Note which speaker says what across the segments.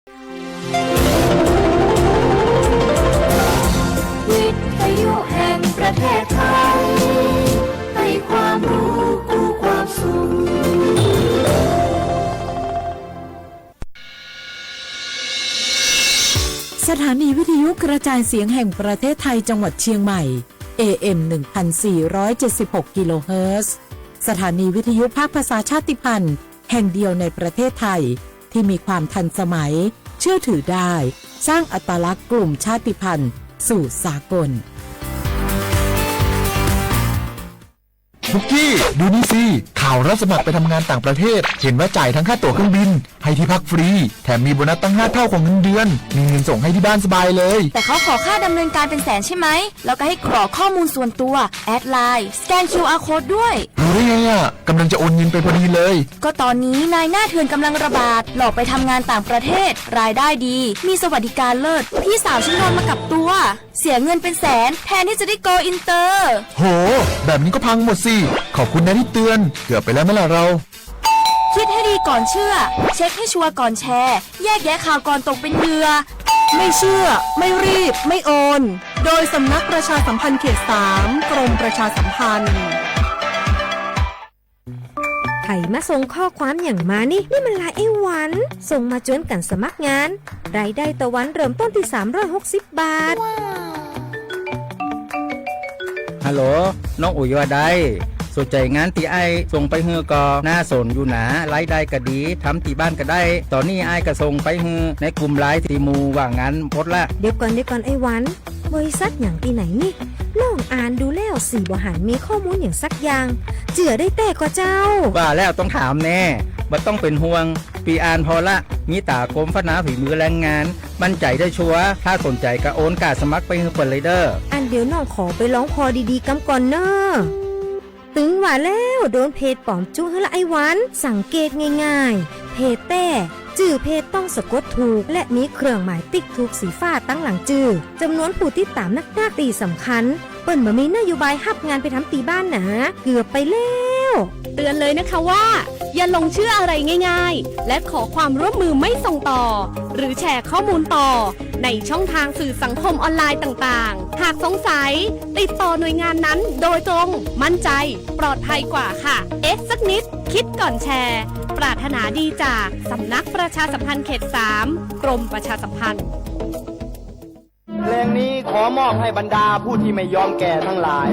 Speaker 1: วิทยุแห่งประเทศไทยให้ความรู้กู้ความสุข
Speaker 2: สถานีวิทยุกระจายเสียงแห่งประเทศไทยจังหวัดเชียงใหม่ AM 1476 กิโลเฮิรตซ์สถานีวิทยุภาคภาษาชาติพันธุ์แห่งเดียวในประเทศไทยที่มีความทันสมัยเชื่อถือได้สร้างอัตลักษณ์กลุ่มชาติพันธุ์สู่สากล
Speaker 3: บุกกี้ดูนี่สิข่าวรับสมัครไปทำงานต่างประเทศเห็นว่าจ่ายทั้งค่าตั๋วเครื่องบินให้ที่พักฟรีแถมมีโบนัสตั้ง5 เท่าของเงินเดือนมีเงินส่งให้ที่บ้านสบายเลย
Speaker 4: แต่เขาขอค่าดำเนินการเป็นแสนใช่ไหมแล้วก็ให้กรอกข้อมูลส่วนตัวแอดไลน์สแกน QR Code ด้วย
Speaker 3: รู้ได้ไงอ่ะกำลังจะโอนเงินไปพอดีเลย
Speaker 4: ก็ตอนนี้นายหน้าเถื่อนกำลังระบาดหลอกไปทำงานต่างประเทศรายได้ดีมีสวัสดิการเลิศพี่สาวฉันโดนมากับตัวเสียเงินเป็นแสนแทนที่จะได้โกอินเตอร์
Speaker 3: โหแบบนี้ก็พังหมดสิขอบคุณนะที่เตือนเกือบไปแล้วไหมล่ะเรา
Speaker 4: คิดให้ดีก่อนเชื่อเช็คให้ชัวร์ก่อนแชร์แยกแยะข่าวก่อนตกเป็นเหยื่อ
Speaker 2: ไม่เชื่อไม่รีบไม่โอนโดยสำนักประชาสัมพันธ์เขต 3 กรมประชาสัมพันธ์
Speaker 5: ไถมาส่งข้อความอย่างมานี่มันหลายไอ้หวันส่งมาจวนกันสมัครงานรายได้ต่อวันเริ่มต้นที่360 บาท
Speaker 6: ฮัลโหลน้องอุ๋ยว่าได้สนใจงานตีไอส่งไปเฮือก็น่าสนอยู่หนารายได้ก็ดีทำที่บ้านก็ได้ตอนนี้ไอก็ส่งไปเฮือในกลุ่มไลน์ที่มูว่างานพดละ
Speaker 5: เดี๋ยวก่อนไอ้หวันบริษัทอย่างที่ไหนนี่น้องอ่านดูแล้วสี่บ่หันมีข้อมูลอย่างสักอย่างเจือได้แต่ก็เจ้า
Speaker 6: ว่าแล้วต้องถามแน่บ่ต้องเป็นห่วงปีอ่านพอละมีตากรมพัฒนาฝีมือแรงงานมั่นใจได้ชัวร์ถ้าสนใจก็โอนการสมัครไปเฮือเปิดเลยเด้อ
Speaker 5: อันเดี๋ยวน้องขอไปร้องพอดีๆกำก่อนเนอะถึงว่าแล้วโดนเพจปลอมจุ้งให้ละไอ้หวันสังเกตง่ายๆเพจแต่จื่อเพจต้องสะกดถูกและมีเครื่องหมายติ๊กถูกสีฟ้าตั้งหลังจื่อจำนวนผู้ติดตามนักตีสำคัญเปิ้นบ่มีนโยบายฮับงานไปทำตีบ้านนะเกือบไปแล้ว
Speaker 7: เตือนเลยนะคะว่าอย่าลงเชื่ออะไรง่ายๆและขอความร่วมมือไม่ส่งต่อหรือแชร์ข้อมูลต่อในช่องทางสื่อสังคมออนไลน์ต่างๆหากสงสัยติดต่อหน่วยงานนั้นโดยตรงมั่นใจปลอดภัยกว่าค่ะสักนิดคิดก่อนแชร์ปรารถนาดีจากสำนักประชาสัมพันธ์เขต 3 กรมประชาสัมพันธ์
Speaker 8: เพลงนี้ขอมอบให้บรรดาผู้ที่ไม่ยอมแก่ทั้งหลาย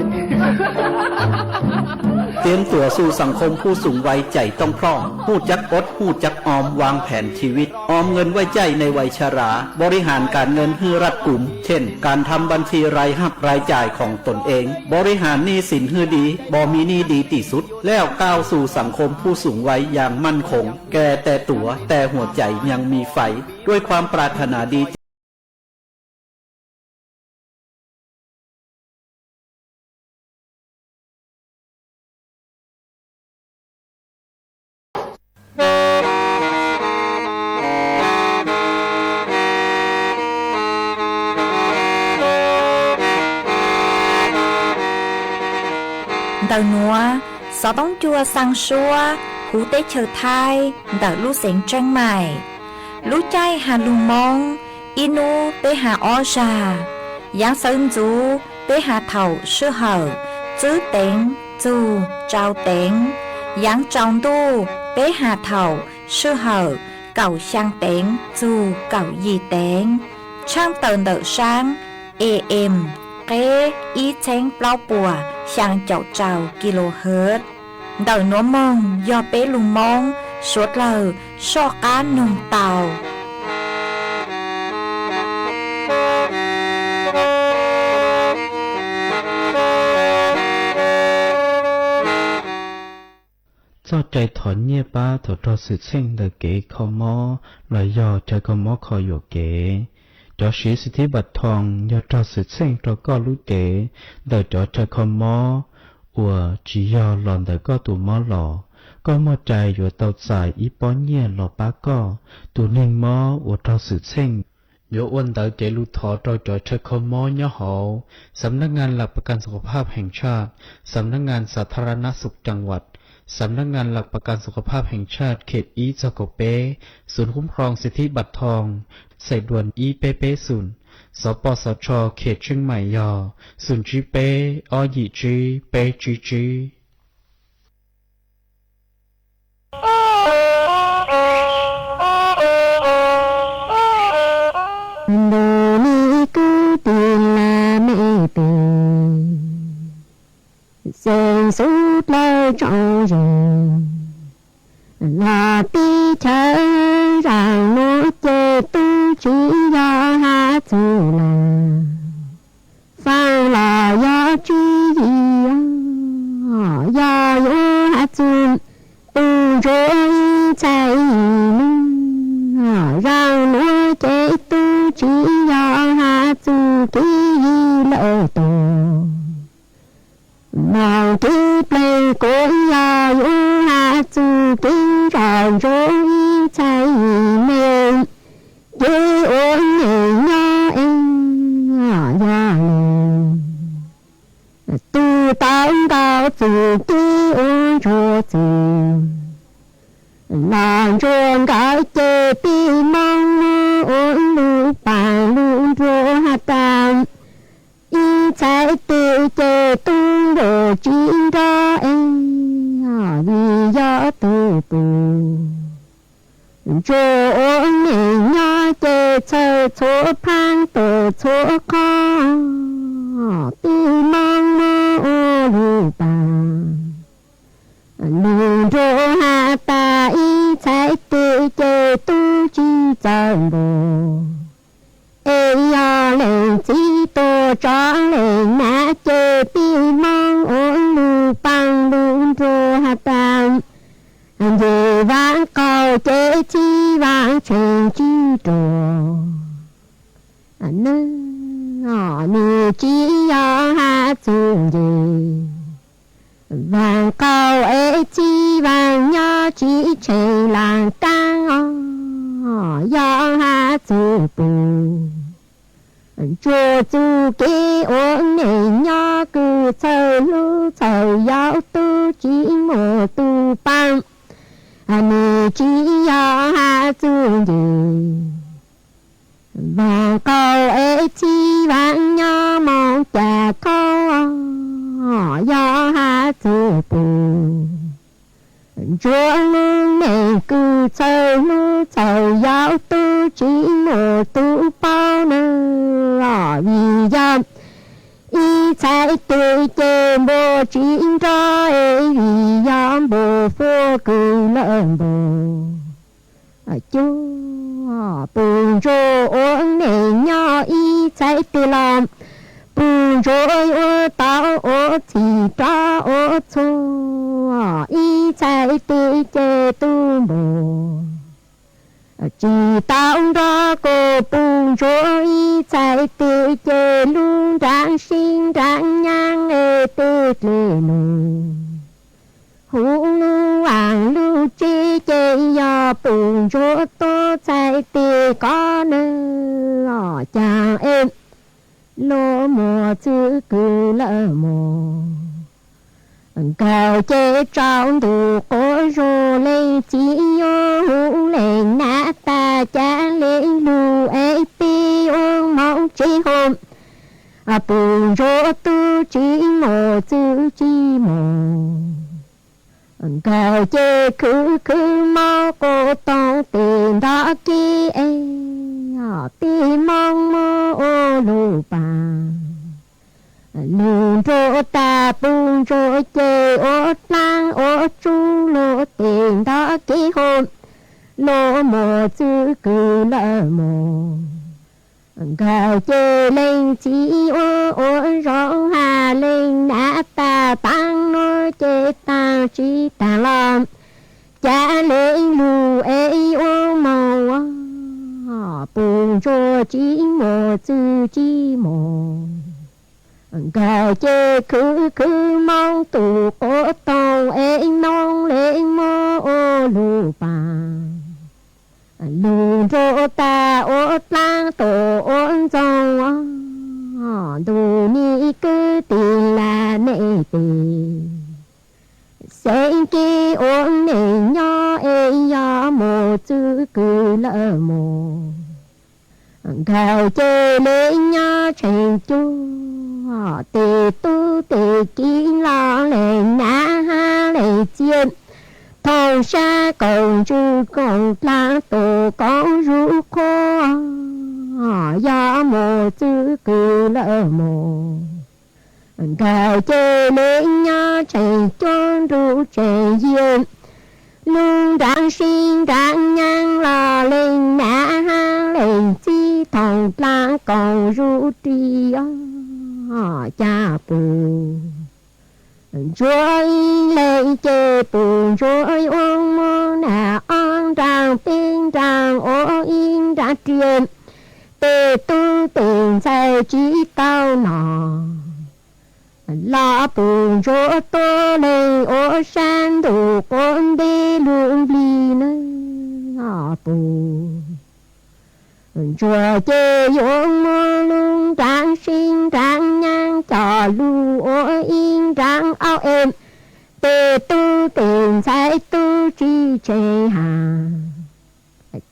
Speaker 9: เตรียมตัวสู่สังคมผู้สูงวัยใจต้องพร้อมหู้จักอดหู้จักออมวางแผนชีวิตออมเงินไว้ใจในวัยชราบริหารการเงินให้รัดกุมเช่นการทำบัญชีรายรับรายจ่ายของตนเองบริหารหนี้สินให้ดีบ่มีหนี้ดีที่สุดแล้วก้าวสู่สังคมผู้สูงวัยอย่างมั่นคงแก่แต่ตัวแต่หัวใจยังมีไฟด้วยความปรารถนาดี
Speaker 4: Đầu núa, gió bóng chua sang xua, hú tế chờ thai, đợi lũ xén tranh mải. Lũ chay hà lùng mong, inu tế hà o trà, giáng sơn chú tế hà thầu sư hở, chữ tên, chú, trao tên, giáng trong tu tế hà thầu sư hở, cầu sang tên, chú, cầu gì tên. Trang tờn đợi sang, AM, kế ý chén bao bùa, sang chậu trào kHz. Đời nó mong do bé lùng mong suốt lời so cá nung tàu.
Speaker 10: cho trái thọ nhẹ ba thọ cho sự sinh đời kế khó mò lời do trái khó mò khó dụ kế cho sĩ sự thi bạch thòng do cho sự sinh cho có lũ kế đời cho trái khó mò ủa chỉ do lòn đời có tù mò lò có mò trái dụ tàu xài ý bó nhẹ lò bá có tù nên mò ủa cho sự sinh Yo อ้วนเต๋อเจลูทอโดยจอเชคอมอเนาะหอสำนักงานหลักประกันสุขภาพแห่งชาติสำนักงานสาธารณสุขจังหวัด สำนักงานหลักประกันสุขภาพแห่งชาติเขตอีจโกเปศูนย์คุ้มครองสิทธิบัตรทองใส่ด่วนอีเปเปศูนย์สปสชเขตเชียงใหม่ยอศูนย์จีเปอหยีจีเปจีจี
Speaker 1: đồ ni cứ tiền là mẹ tiền dần suốt lâu trong rừng là tí chờ rằng nó chê tu chỉ do hát dù là phao là do truy gì do yếu hát dù tu rối chạy rằng nó chê tu chỉ do hát dù ký lỡ tổ màu kiếp lên của do yếu hát dù ký rằng rối chạy mình dễ ổn nghề nhỏ em do mình tu tao cao dù ký ổn rô dù làm ruộng cái chê bi mong ổn lưu bàn lưu rô hát tạm y chạy tự chê tung đồ chín ra em vì do tự tù rô ổn nghề nhỏ chê chờ chỗ phang tổ chỗ khó bi mong ổn lưu bàn lưu rô hát ta y chạy tự chê tu chi chẳng bồ ê ya lên chi tô cho lên nã chê bi mong ổn lưu bằng lưu rô hát ta về vãng cầu chê chi vãng truyền chi đồ nư chi ya hát dùng gì vàng cầu ê chi vàng nhỏ chỉ chạy làng tăng do hát dù bù chùa chú kê ổn nề nhỏ cứ chờ lưu chờ giáo tu chỉ một tu bằng nè chỉ do hát dù gì vàng cầu ê chi vàng nhỏ mong chả câu do hát dù bù chúa lưu này cứ chờ lưu chờ giáo tu chỉ một tu bao nữa vì dâm y chạy tự chê bồ chính ra vì dâm bồ phô cử lợn bồ chúa bùn rô ổn này nhỏ y chạy tự làm bùn rồi ô tao ô thì ra ô chua y chạy tự chê tu bồ chỉ tao ra cô bùn rồi y chạy tự chê luôn rạng sinh rạng nhang ê tự lê nụ hú lưu hoàng lưu chê chê do bùn rồi tô chạy tự có nơ chàng em lô mùa chữ cử lỡ mùa cao chê trong đủ cổ rô lên chỉ yo hữu lên nã ta cha lên lù ê pi ôn mong chi hôm bùn rô tu chỉ mùa chữ chi mùa cao chê khứ mau cô tông tiền đó kia ti mong mơ ô lù bà lù rô ta bùn rô chê ô lang ô chu lô tiền đó ký hôn lô mồ chữ cử lỡ mồ gào chê lên chỉ ô rong hà lên nã ta tăng nô chê ta chi ta làm cha lên lù ê ô màu bùn rô chỉ mồ chữ chi mồ gào chê khứ mong tù cổ tông ê nông lên mô ô lù bà lù rô ta ô lang tổ ôn dòng đồ ni cứ tiền là nệ tiền Sen kia ôn nền nhỏ ê ya mô chữ cư lỡ mô Gào chê lên nhỏ chạy chú Tê tu tê ký lo lên ná ha lệ chiên Thầu xa cầu chư cầu lá tổ con rú khô Ya mô chữ cư lỡ mô Gào chê lên nhỏ chạy trốn rú chạy duyên Lung rạng sinh rạng nhang lò lên nã ha lên chi thòng lá cầu rú tri cha bù Rồi lên chê bù rồi ôn mô nà on ràng tinh ràng ô in ra truyền Tê tu tình sai chỉ tao nọ La bù rô tô lên ô san đủ con đi luôn bì nơ bù Chùa chê yung mô lung rạng sinh rạng nhang cho lưu ô in rạng ao êm Tê tu tình sai tu chi chê hà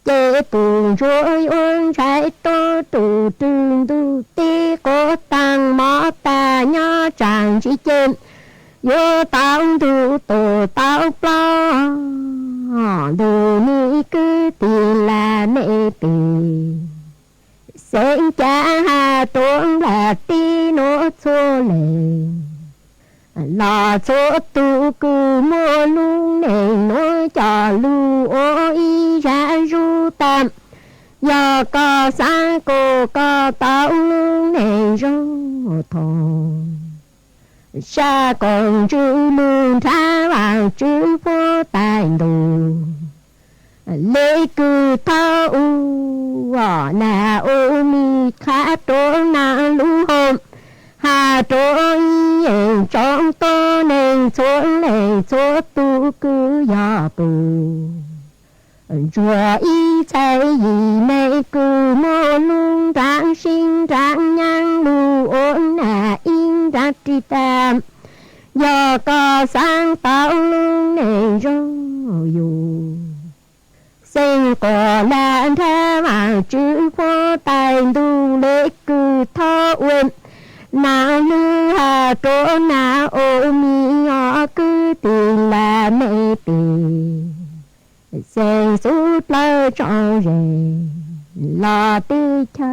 Speaker 1: Chê bù rồi ôn sai tô tù trưng tu tê cô tăng mõ ta nhỏ chẳng chỉ chên Yo tao tu tổ tao plo Đồ ni cứ tiền là mẹ bì Sen cha hà tuôn là tí nô chô lệ Là chô tu cư mô lung nền nô cho lưu ô y ra ru tam Do có sáng cô có tao lung nền rô thòng Sa còn chữ lương thá vào chữ vô tài đồ Lê cư thao u nà ô mi khá trố nà lũ hôm Hà trố y yên trong tô nền xuống nền số tu cư gió bù Chùa y chạy gì mê cư mô lung rạng sinh rạng nhang lù ôn nà in ra tri tam Do có sáng tạo lung nền rô dù Sinh cổ lãn thá mà chữ vô tài đu lễ cư thọ uyên Nà lư hà trố nà ô mi ngõ cư tình là mê bì Sinh sút lơ trò rề Lò tư chơ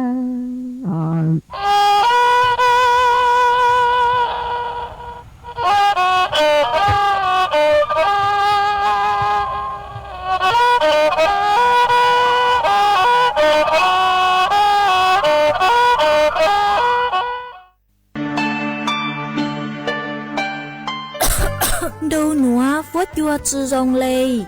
Speaker 4: Đâu núa phố chua chư rong lê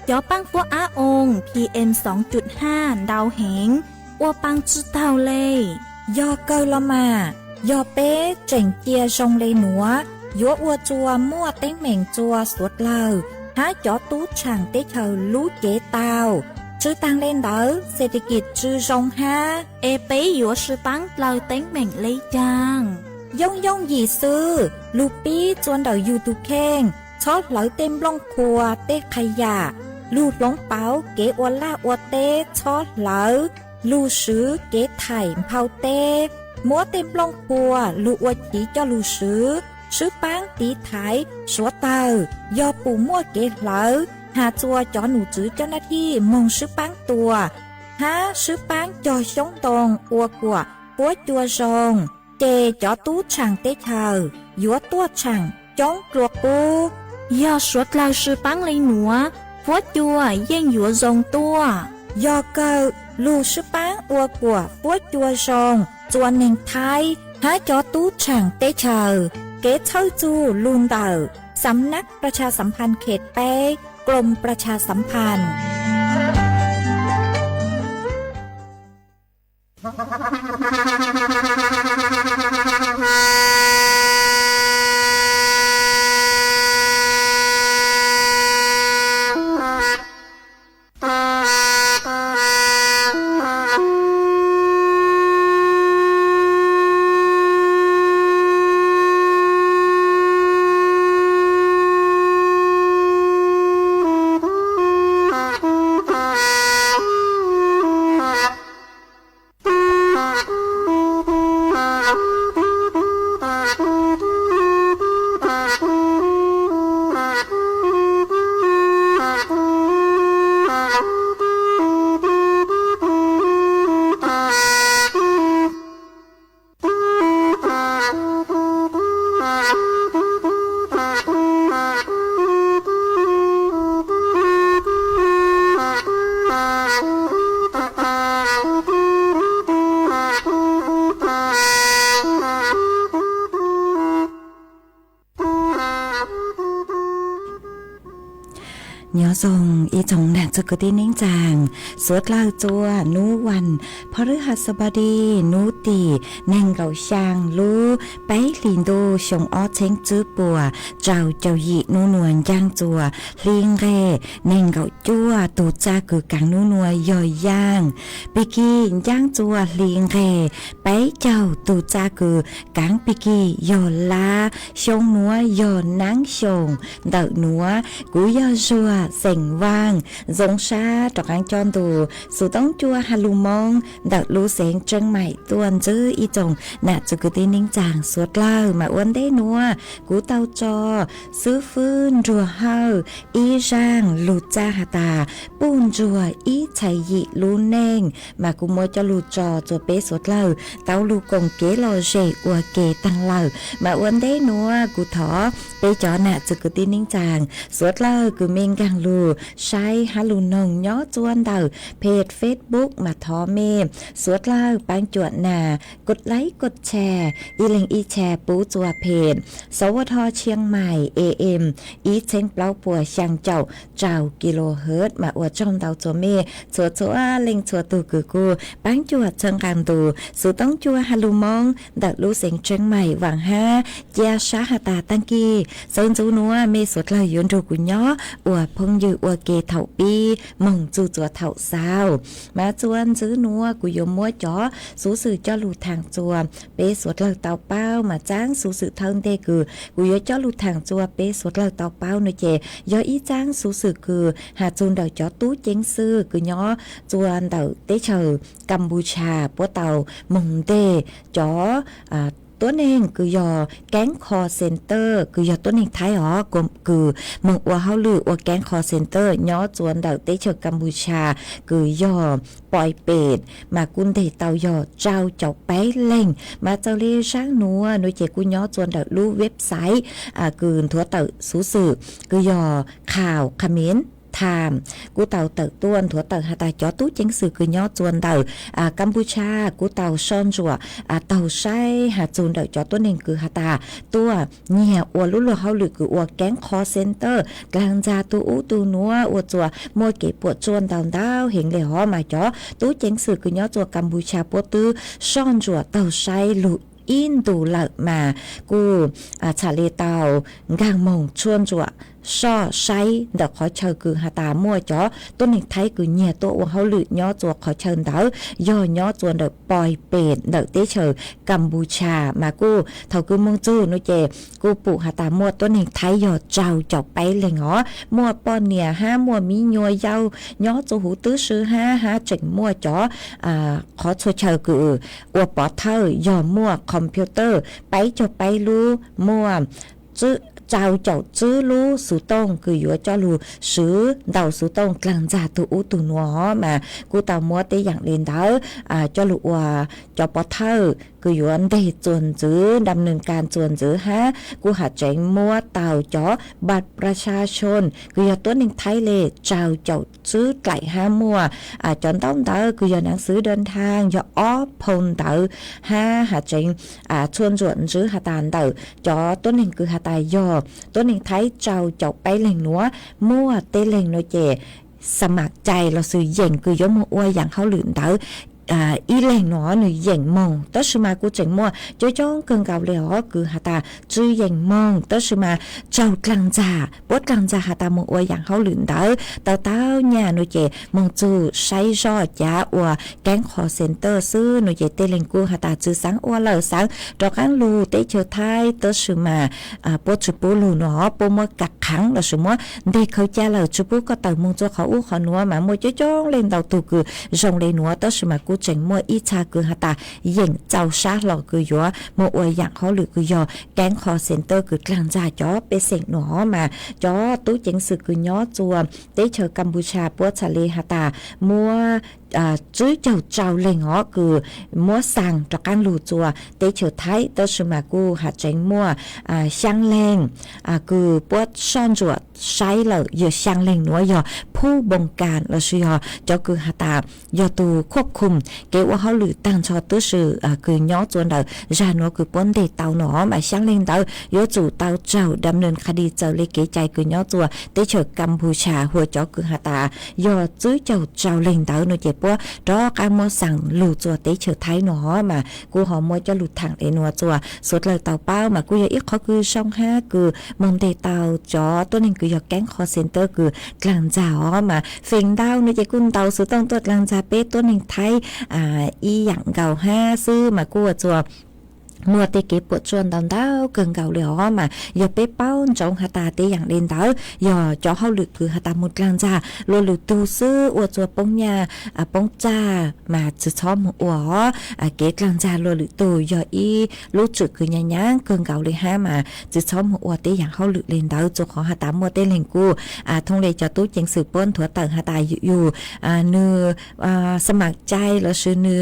Speaker 4: Gió băng phố á ôn PM 2.5 đau hẹn Ua băng chư tao lê Do câu lo mà Do bé trình chia rong lê núa Dúa ua chua mua tên mèn chua suốt lờ Há chó tú chẳng tế thờ lú chế tao Chư tăng lên đỡ Sẽ đi kịp chư rong ha Ê bế dúa sư băng lờ tên mèn lê chàng Dông dông gì sư Lù bí chuan đầu YouTube khen Chót lỡ tên lông khùa tê khai giả Lù lông báo kế ua la ua tê chót lỡ Lù sứ kế thải phao tê Múa tên lông khùa lù ua chỉ cho lù sứ Sứ bán tí thái số tờ Do bù mua kế lỡ Hà chua cho nụ chữ cho nà thi mong sứ bán tùa Há sứ bán cho sống tồn ua của bố chua rồng Chê cho tú chẳng tế thờ Dúa tua chẳng chống ruột u Do suốt lao sư bán lấy núa Phố chua dân dúa rồng tua Do cơ lưu sư bán ua của phố chua rồng Chua nền thái Há cho tú chẳng tế thờ Kế thâu chu luôn đờ Sắm nắc ประชาสัมพันธ์เขตแป้กรมประชาสัมพันธ์
Speaker 1: Hãy subscribe cho kênh Ghiền Mì Gõ Để không bỏ lỡ
Speaker 4: nhớ dòng ý trong nạn cho cơ tí nính chàng suốt lao chua núวันพฤหัสบดีนูตีแนงเกาช่างรู้ไปลินโดชงอ้อเช้งจื้อปัวเจ้าหยีนูนวลย่างจัวลิงเร่แนงเกาจัวตูจ้ากือกังนูนวลย่อยย่างปิกี้ย่างจัวลิงเร่ไปเจ้าตูจ้ากือกังปิกี้ย่อลาชงนัวย่อนังชงเดานัวกูย่อจัวเสียงว่างจงชาตอกอังจอนตูสุต้องจัวฮาลูมองเดาลูเสียงเจิงใหม่ตัวนจื้ออีจงน่ะจุกตีนิ่งจางสวดเล่ามาอ้วนได้นัวกูเตาจอซื้อฟื้นรัวเฮาอีร่างลูจ้าหาตาปูนจัวอีชัยยิลูเน่งมากูมัวจะลูจอจัวเป๊สวดเล่าเต้าลูกงเกลอเจอัวเกตังเล่ามาอ้วนได้นัวกูถอเปจอน่ะจุกตีนิ่งจางสวดเล่ากูเมงกังลูใช้ฮาลูนงย้อจวนเดาเพจเฟซบุ๊กมาทอเมสวดเล่าปังจวดนากดไลค์กดแชร์อีเล็งอีแชร์ปูจัวเพจสวทเชียงใหม่ AM อีเชงเปล่าปัวช่างเจ้ากิโลเฮิรตซ์มาอวดจอมเดาจัวเมจัวเล็งจัวตูกือกูปังจวดเชิงกางตูสุต้องจัวฮาลูมองดักลูเสียงเชียงใหม่หวังห้าเจียชาหาตาตังกีเซินจูนัวเมสวดเลยยนดูกุญย้ออวดพงยืออวดเกเถาปีมองจูจัวเถาซาวมาจวนซื้อนัวกุยมมัวจ๋อสูสื่อเจ้าลูทางจัวเปสวดเลยเตาเป้ามาจ้างสูสื่อเทิงเตคือกุยเจ้าลูทางจัวเปสวดเลยเตาเป้าเนเจยออีจ้างสูสื่อคือหาจูนเดาจ๋อตู้เจงซื้อกุยย้อจวนเดาเตเชอกัมพูชาปัวเตามงเตจ๋อตัวเองคือยอแก๊งคอเซ็นเตอร์คือยอตัวเองไทยอ๋อกลมคือมึงว่าเฮาลือว่าแก๊งคอเซ็นเตอร์ย้อจวนเดาเตเชอกัมพูชาคือยอปล่อยเป็ดมากุนเดเตายอเจ้าเจ้าไปเล่งมาเจ้าเลี้ยช่างนัวโดยเจกุย้อจวนเดารู้เว็บไซต์คืนทั่วเตาสูสื่อคือยอข่าวคอมเมนต์ถามกูเต่าเต่าต้วนถั่วเต่าหาตาจอตู้จิงสื่อคือย่อจวนเต่ากัมพูชากูเต่าซ่อนจั่วเต่าใช้หาจูนเต่าจอตัวหนึ่งคือหาตาตัวเนี่ยอวดลุ่นเฮาหรือคืออวดแก๊งคอเซ็นเตอร์กลางจาตัวอู้ตัวนัวอวดจั่วมัวเก็บปวดจวนเต่าดาวเห็นเลยหอมาจอตู้จิงสื่อคือย่อจั่วกัมพูชาปวดตื้อซ่อนจั่วเต่าใช้ลุอินดูหลักมากูชาเลเตากางมงชวนจั่วช่อใช้เด็กขอเชิญคือหาตามั่วจ๋อตัวหนึ่งไทยคือเนี่ยตัวว่าเขาหลุดย่อจัวขอเชิญเดาย่อจวนเด็กปล่อยเป็ดเด็กเตเชอกัมพูชามากูเท่าคือมงจูนุเจกูปู่หาตามั่วตัวหนึ่งไทยย่อเจ้าจบไปเลยเหรอมั่วป้อนเนี่ยห้ามั่วมียัวยาวย่อจูหูตื้อซื้อห้าจิงมั่วจ๋อขอช่วยเชิญคืออวปอเธอย่อมั่วคอมพิวเตอร์ไปจบไปรู้มั่วจื้อเจ้าเจ้าจื้อรู้สุต้องคืออยู่เจ้ารู้ซื้อเดาสุต้องกลางจ่าตัวอู้ตัวนัวมากูเต่ามัวเตอย่างเรียนเดาเจ้ารู้ว่าเจ้าปอเธอคืออยู่อันได้จวนจื้อดำเนินการจวนจื้อฮะกูหาแจงมัวเต่าจ๋อบัตรประชาชนคืออยู่ตัวหนึ่งไทยเลยเจ้าจื้อไก่ห้ามัวจอนต้องเดาคืออยู่หนังสือเดินทางอยู่อ้อพงเดาห้าหาแจงชวนจวนจื้อหาตาเดาจ๋อตัวหนึ่งคือหาตายอตัวหนึ่งไทยเจ้าไปเหล่งนัวมั่วเตเหล่งโนเจสมัครใจเราซื้อเย่งคือยมอวยอย่างเขาหลืนเดาอีเหล่งหนอหนูเย่งมองตั้งชื่อมากูเจ๋งมั่วจ้อยจ้องเกินเก่าเลยอ๋อคือหาตาจื้อเย่งมองตั้งชื่อมาเจ้ากลางจ่าปวดกลางจ่าหาตามองอวยอย่างเขาหลืนเดาเต้าเนี่ยหนูเจมองจูใช้รอดยาอวแก๊งคอเซ็นเตอร์ซื้อหนูเจเตเหล่งกูหาตาจื้อสังอวเหล่าสังดอกอันลูเตเชอไทยตั้งชื่อมาปวดจุปูลูหนอปมัวกักขังเราสมมติเด็กเขาจะเหล่าจุปูก็เต่ามองจูเขาอู้เขาหนัวมามัวจ้อยจ้องเล่นเต่าตูคือจงเลยหนัวตั้งชื่อมากูเจ๋งมัวอีชาคือหาตาเย่งเจ้าชาหลอกคือยัวมัวอวยอย่างเขาหรือคือยอแก๊งคอเซ็นเตอร์คือกลางจ่าจ้อไปเสกหนอมาจ้อตู้เจ๋งสื่อคือย้อจัวเตเชอกัมพูชาปัวชาเลหาตามัว chứ chầu trào lên ó cứ mua sang cho căn lù chùa tế chiều thái tớ sư mà cô hạt tránh mua sang lên cứ bớt son ruột sai là giờ sang lên nữa giờผู้บงการlà sư họ cho cứ hạt ta giờ tùควบคุมkếว่าhọ lử tăng cho tớ sư cứ nhó chuồn đầu ra nó cứ bốn đề tàu nó mà sang lên tàu giờ chủ tàu trào đâm nên khai đi chờ lấy kế chạy cứ nhó chùa tế chờ Campuchiaหัวcho cứ hạt ta giờ chứ chầu trào lên tàu nó chỉ bữa đó cái muaสั่งlù chùa tế chờ thái nó mà cô họ mua cho lụt thẳng để nua chùa suốt lời tàu bao mà cô giờ ít khó cứ xong ha cứ mong đề tàu cho tôi nên cứ giờ cán call center cứ làm giàu mà phiền đau nó chỉ cung tàu sự tông tuột làm già bé tôi nên thấy y dặn gạo ha sư mà cô ở chùa mua tê kế bộ chuồn đòn đau cần gạo lửa mà giờ bé bao trong hạt ta tê dạng lên đau giờ cho hậu lực cứ hạt ta một lần ra lô lực tu sư ở chùa bông nhà bông cha mà chỉ cho một ủa kế lần ra lô lực tu giờ y lúc trước cứ nhá nhá cần gạo lên ha mà chỉ cho một ủa tê dạng hậu lực lên đau cho họ hạt ta mua tê lên cô thông lệ cho tú chính sự bôn thua tầng hạt taอยู่nưสมัครใจแล้วซื้อnư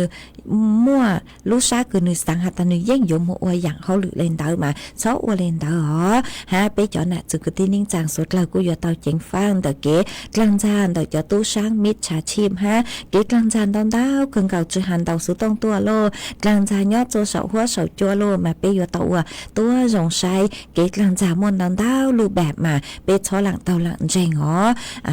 Speaker 4: mua lúc sáng cứ nư sáng hạt ta nư giang dùng một ô dạng họ lựa lên đảo mà sáu ô lên đảo họ ha bé chọn nè từ cái tin nhắn trang số là của giờ tàu chính phang tờ kế lăng gian tờ cho tú sáng mít trà chim ha kế lăng gian đón đảo cần cầu chữ hành tàu số tông tua lô lăng gian nhót cho sậu hoa sậu chua lô mà bé giờ tàu tua rồng say kế lăng gian môn đón đảo lưu bẹp mà bé cho lặng tàu lặng rèn họ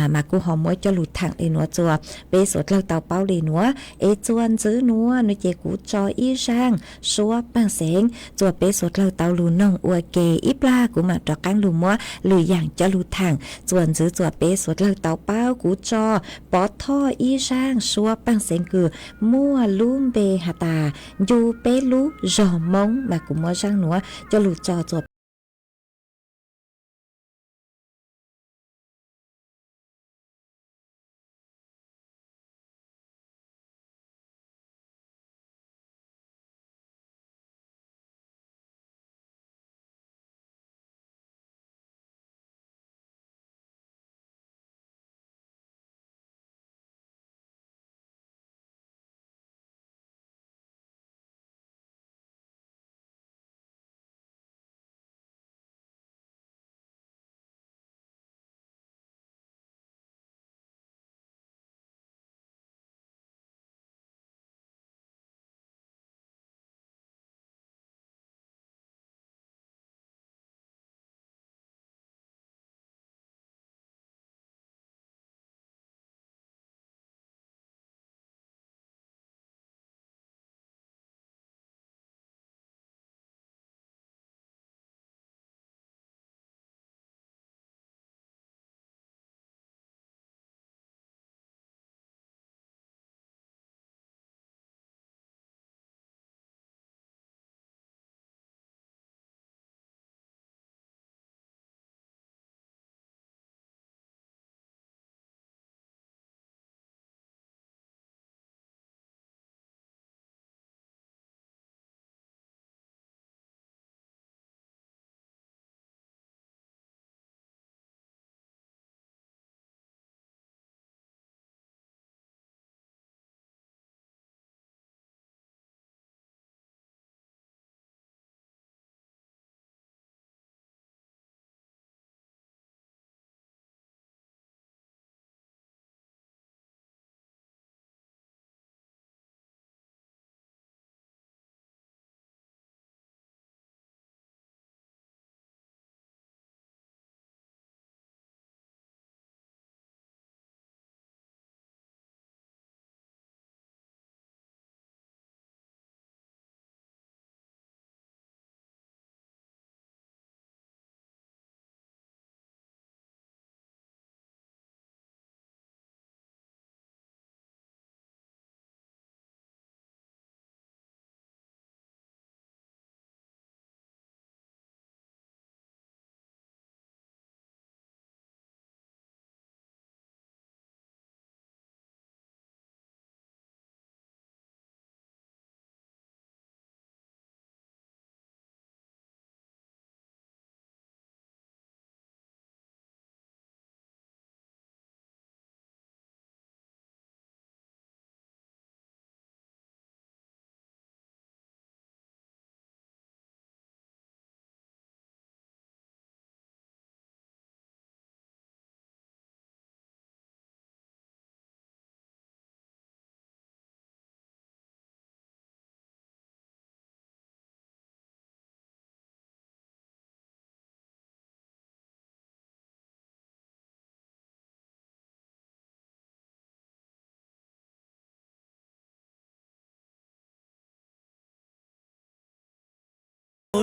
Speaker 4: mà cô họ mới cho lụt thẳng đi nữa chùa bé số là tàu bao đi nữa ê chuan giữ nữa nó chỉ cú cho ý sang số bằng sáng chùa bé sốt lâu tàu lù nông ua kề ít la của mặt trọ căng lù múa lù dạng cho lù thẳng chuồn giữ chùa bé sốt lâu tàu bao cú cho bỏ tho y sang xua bằng sáng cửa mua lùm bê hà tà dù bé lú giò mông mà cũng mua sang nữa cho lù cho chùa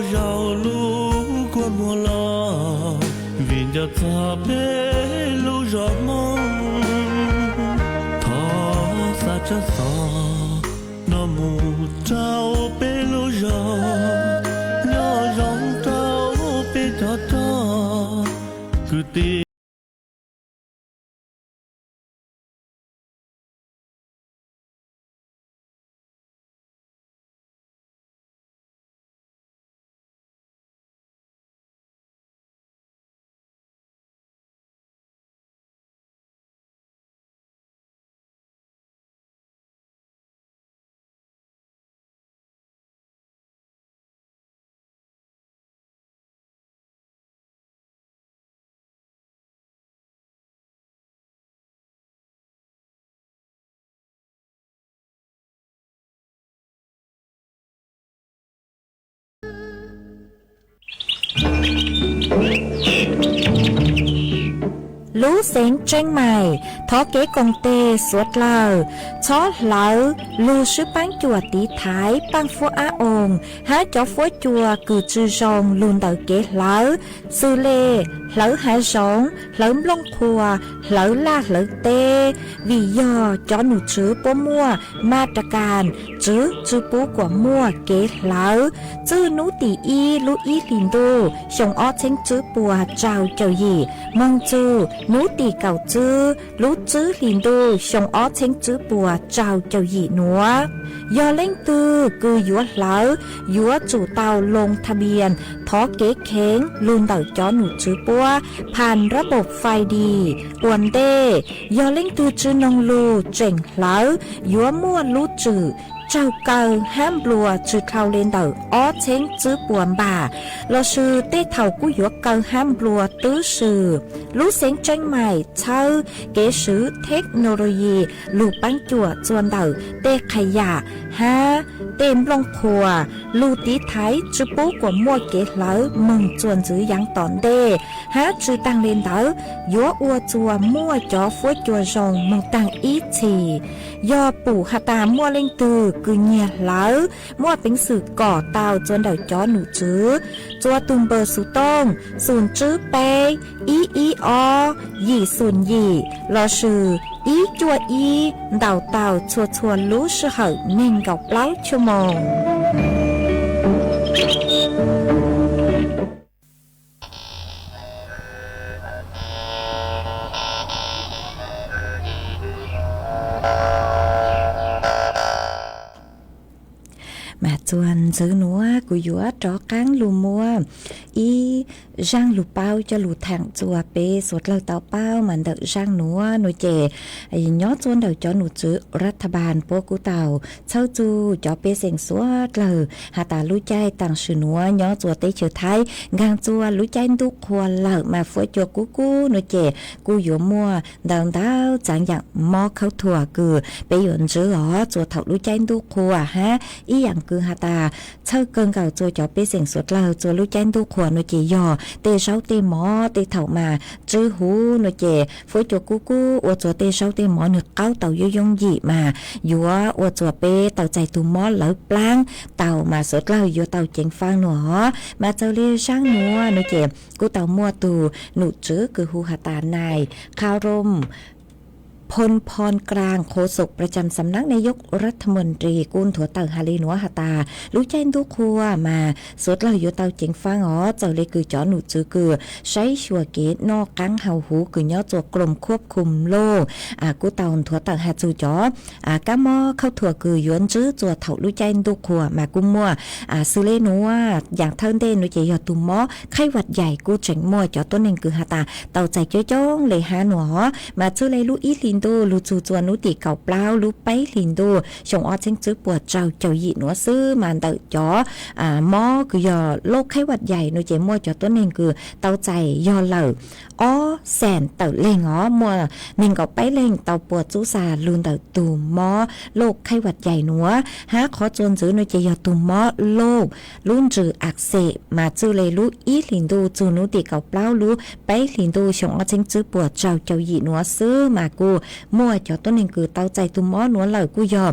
Speaker 11: 绕路过莫老，云着草背路绕梦，他撒着草，那木照背路绕，鸟绕照背着照，个地。
Speaker 4: lũ xén tranh mày thó kế công tê suốt lờ chó lỡ lù sư bán chùa tí thái bán phô á ồn há chó phô chùa cử chư rong lùn tờ kế lỡ sư lê lỡ há rong lỡ lông khùa lỡ la lỡ tê vì do chó nụ chứ bố mua ma trà càn chứ bố của mua kế lỡ chứ nụ tỷ y lũ y lìn đô xong ó chênh chứ bùa trào chầu gì mong chư nú tì cầu chư lú chư lìn đô xong ó chênh chư bùa trào chầu gì nữa do lên tư cư dúa lỡ dúa chủ tàu lôngทะเบียนท้อเก๊เค้งลุนเต่าจ้อหนูจื้อปัวผ่านระบบไฟดีอวนเด้ยอเล่งตือจื้อนองลูเจ๋งเหลายัวมั่วลูจื้อเจ้าเกาห้ามบลัวจื้อเข้าเล่นเต่าอ้อเช้งจื้อปวนบ่าเราชื่อเต้เท่ากู้ยัวเกาห้ามบลัวตื้อชื่อลูเสียงจังใหม่เช่าเก๋ซื้อเทคโนโลยีลูปังจั่วจวนเต่าเต้ขยะฮะเต็มลงครัวลูตีไทยจื้อปูกว่ามั่วเก๋เหลามึงจวนจื้อยังตอนเด้ฮะจื้อตังเล่นเต่ายัวอัวจัวมั่วจ่อฟัวจัวรองมึงตังอีทียอปู่ฮาตามั่วเล่งตือคือเงียเหลามั่วเป็นสื่อก่อเตาจนเดาจ้อหนูจื้อจัวตุมเบอร์สุต้งศูนย์จื้อเปอีอยี่ศูนย์ยี่รอชื่ออีจัวอีเดาเตาชัวรู้ชื่อเหอะเน่งกับเล้าชั่วโมงmà chuan giữ núa của dúa tró cáng lù mua y rang lù bao cho lù thẳng chùa pe suốt lờ tàu bao mà đợi rang núa nuôi chè nhó chuan đầu cho nụ chữรัฐบาลพวกกูเต่าเช่าจูcho peเสียงสัวเลยหาตาลุใจต่างชื่อนัวย้อจัวเตเชือไทยงางจัวลุใจทุกควรเหล่ามาฝวยจัวกูนุเจกูอยู่มัวดาวดาวจังอย่างมอเข้าถั่วคือไปหยวนจื้ออ๋อจัวเถาลุใจทุกควรฮะอีอย่างคือหาตาเช่าเกินเก่าจัวจ่อไปเสียงสดเราจัวลุใจทุกควรนุเจย่อเตเช้าเตหมอเตเถามาจื้อหูนุเจฝวยจัวกูอวจัวเตเช้าเตหมอเนื้อเก้าเต่ายยงหยีมายัวอวจัวเปเต่าใจตุมอเหลาปลางเต่ามาสดเล่าอยู่เต่าเจงฟังหนัวมาเจ้าเลี้ยช่างนัวนุเจ็บกูเต่ามัวตูหนูจื้อคือหูหาตานายข้าวร่มพลพรกลางโฆษกประจำสำนักนายกรัฐมนตรีกุนถั่วเต่าฮาลีนัวหาตารู้ใจทุกครัวมาสดเล่าอยู่เต่าเจงฟังอ๋อเจ้าเลยคือจอหนูจื้อคือใช้ชัวเกตนอกกังเฮาหูคือย่อตัวกลมควบคุมโลกกูเต่าถั่วเต่าหาจูจอกะมอเข้าถั่วคือย้อนจื้อจัวเถารู้ใจทุกครัวมากุ้มมัวซื้อเลนัวอย่างเท่าเด่นนุเจยอตุมมอไข้หวัดใหญ่กูเจ๋งมัวจอต้นหนึ่งคือหาตาเต่าใจจ้องเลยหาหนัวมาซื้อเลยลูอีลินดูลูจูจวนนุติเก่าเปล่าลูไปลินดูชงออเชงจื้อปวดเจ้าหยีหนัวซื้อมันเต่าจอมอคือยอโรคไข้หวัดใหญ่นุเจมัวจอต้นหนึ่งคือเต่าใจยอเหล่าอ้อแสนเต่าเล่งอ๋อมัวหนึ่งเก่าไปเล่งเต่าปวดจูซาลูนเต่าตูมอโรคไข้หวัดใหญ่หนัวหาขอจนจื้อนุเจยอตูมอโรคลุ่นจื้ออักเสบมาจื้อเลยลูอีลินดูจูนุติเก่าเปล่าลูไปลินดูชงออเชงจื้อปวดเจ้าหยีหนัวซื้อมากูมัวจอต้นหนึ่งคือเต้าใจตุมมอหนัวเหล่ากูยอ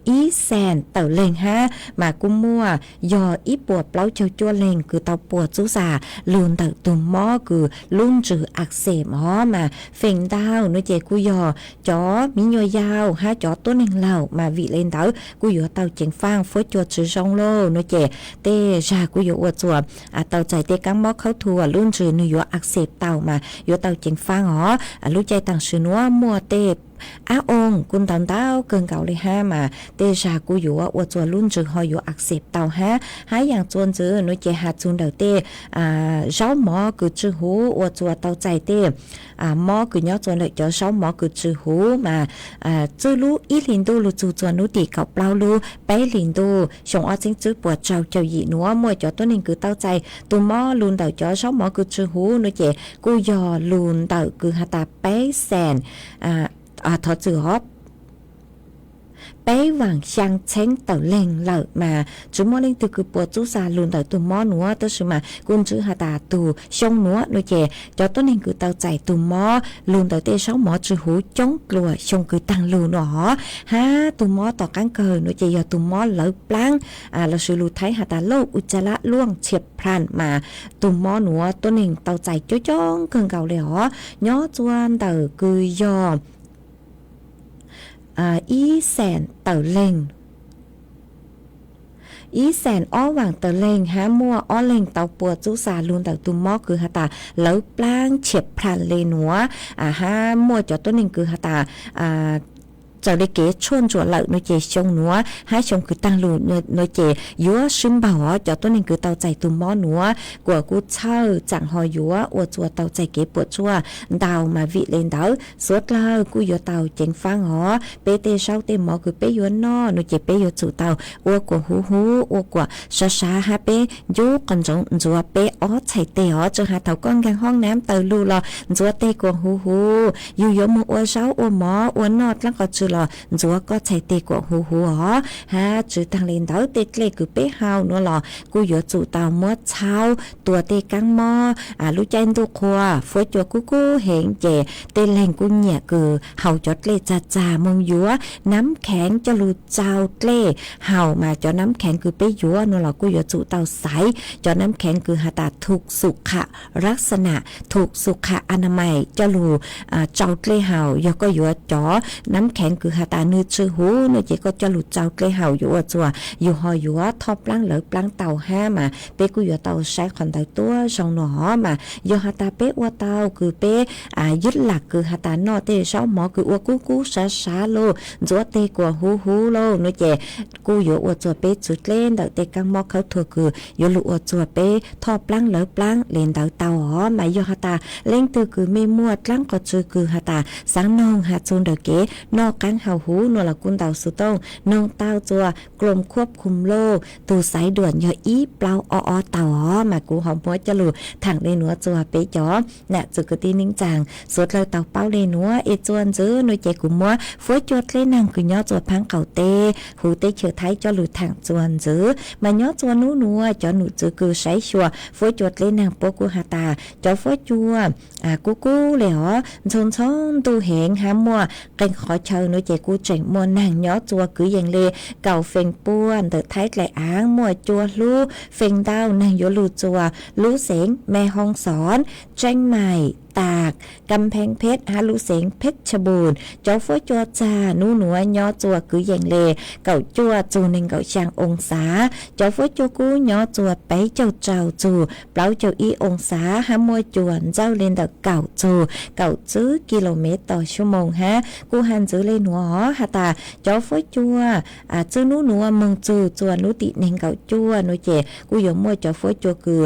Speaker 4: อีแสนเต่าเลงฮะมากุมมัวยออีปวดเปล่าเจ้าจั่วเลงคือเต่าปวดจุสาลูนเต่าตุ่มหม้อคือลุ่นจืออักเสบหอมาเฟ่งดาวนุเจกุยอจอมียอยาวฮะจอตัวหนึ่งเหล่ามาวิเลนเต่ากุยอเต่าเจียงฟางฟดจวดจือซองโลนุเจเตชากุยออวดจวบเต่าใจเตกังหม้อเข้าทัวลุ่นจือนุยออักเสบเต่ามายอเต่าเจียงฟางหอรู้ใจต่างชื่อนัวมัวเตบอาองกุนตอนเต้าเกินเก่าเลยฮะมาเตชากูอยู่ว่าจวนรุ่นจือหอยอยู่อักเสบเต่าฮะหาอย่างจวนจือนุเจหาจุนเดาเตเจ้าหมอคือจือหูว่าจวนเต่าใจเตหมอคือย้อนจวนเลยเจ้าเจ้าหมอคือจือหูมาจือรู้อีลินดูรู้จูจวนนุติกับเปล่ารู้ไปลินดูชงอ้อจิงจือปวดเจ้าเจ้าหยีนัวมวยเจ้าตัวนึงคือเต่าใจตัวหมอลุนเต่าเจ้าเจ้าหมอคือจือหูนุเจกูยอลุนเต่าคือหาตาไปแสนถอดจือฮอบไปหวังช่างเช้งเต่าเล่งเหล่ามาจุมอเล่งตือคือปวดจุสาลุนเต่าตัวมอหนัวตัวสมากุนจื้อหาตาตูชงหนัวโดยเจจอต้นเองคือเต่าใจตัวมอลุนเต่าเตะช่องหมอจื้อหูจ้องกลัวชงคือตังลูหนอฮะตัวมอต่อกันเกินโดยเจยอตัวมอเหล่าปลังเราชื่อลูไทยหาตาโลกอุจจาระล่วงเฉียบพลันมาตัวมอหนัวต้นเองเต่าใจจ้องเกินเก่าเลยหอย้อจวนเต่าคือยออีแสนเต่าเล่งอีแสนอ้อหว่างเต่าเล่งฮะมัวอ้อเล่งเต่าปวดจุสาลุนเต่าตุ่มหม้อคือหาตาเหลาปลางเฉียบพลันเลยหนัวฮะมัวจอตัวหนึ่งคือหาตาเจ้าได้เก๋ชวนจวดเหล่าโนเจชงหนัวให้ชงคือตั้งลูโนเจยัวซึมบ่าวเจ้าตัวนึงคือเตาใจตุ่มหม้อหนัวกว่ากูเช่าจังหอยัวอวดจัวเตาใจเก๋ปวดชั่วดาวมาวิเลนดาวสวดเล่ากูยัวเตาเจงฟังหอเปเตเช่าเตหมอคือเปยัวนอโนเจเปยัวจู่เตาอวกว่าหูอวกว่าช้าฮะเปยุกันจงจัวเปอ๋อใส่เตอ๋อจะหาเตาก้อนกันห้องน้ำเตาลูรอจัวเตกว่าหูอยู่ยมอวเช่าอวหมออวนอดแล้วก็จืจัวก็ใช้เตกว่าหูหอฮะจือทางเลนเตาเตเล็กคือเป้เฮานัวหรอกูอยู่จู่เตาเมื่อเช้าตัวเตกังหม้อลูกใจตัวครัวฟวยจัวกูเห็นเจเตแรงกูเนี่ยคือเฮาจดเลจ่ามงยัวน้ำแข็งจะรูเจ้าเล่เฮามาจอน้ำแข็งคือเป้ยัวนัวหรอกูอยู่จู่เตาใสจอน้ำแข็งคือหาตาถูกสุขะลักษณะถูกสุขอนามัยจะรูเจ้าเล่เฮายก็อยู่จอน้ำแข็งคือหาตานื้อชื่อหูเนื้อเจก็จะหลุดเจ้าเกลเห่าอยู่จัวอยู่หออยู่ทอปลังเหลือปลังเต่าห้ามาเป๊กูอยู่เต่าใช้ขอนเต่าตัวชงหนอมาอยู่หาตาเป๊วัวเต่าคือเป๊ยึดหลักคือหาตานอเตเช้าหมอคืออัวกูช้าโลจัวเตกว่าหูโลเนื้อเจกูอยู่อัวจัวเป๊จุดเล่นเต่าเตกังหมอเขาถั่วคืออยู่หลุดอัวจัวเป๊ทอปลังเหลือปลังเล่นเต่าหอมาอยู่หาตาเล่งตือคือไม่มั่วลังก็จือคือหาตาสังนองหาจูนเดเก๋นอกกังเห่าหูนัวละกุนเต่าสุต้องนองเต้าจัวกลมควบคุมโลกตูสายด่วนยออีเปล่าอเต่ามากูหอมหัวจลูถังเลนัวจัวเปจอเนี่ยจุกตีนิ่งจางสวดเลยเต่าเป้าเลนัวเอจวนจื้อหน่วยใจกุมัวฝวยจวดเล่นางคือย่อจัวพังเก่าเตหูเตเฉยไทยจลูถังจวนจื้อมาย่อจัวนัวจอหนูจื้อคือใช้ชัวฝวยจวดเล่นางปกูหาตาจอฝวยจัวกูเลยหอชนช่องตูเหงหามัวเก่งขอเชิญหน่วยใจกูเจ๋งมัวnàng nhỏ chùa cứ dần lê cầu phèn buồn tự thấy lại áng mùa chùa lú phèn đau nàng vô lù chùa lú xẻng mẹ hong xón tranh màyตากกำแพงเพชรฮาลุเสงเพชรบูรณ์เจ้าฟ้อจัวจานูหนัวย่อจัวคืออย่างเลเก่าจัวจูหนึ่งเก่าช่างองศาเจ้าฟ้อจัวกูย่อจัวไปเจ้าจูเปล่าเจ้าอีองศาฮามวยจวนเจ้าเล่นเก่าจื้อกิโลเมตรต่อชั่วโมงฮะกูหันจื้อเลยหนัวฮะตาเจ้าฟ้อจัวจื้อนูหนัวมึงจัวนุติหนึ่งเก่าจัวนุเจกูอยู่มวยเจ้าฟ้อจัวคือ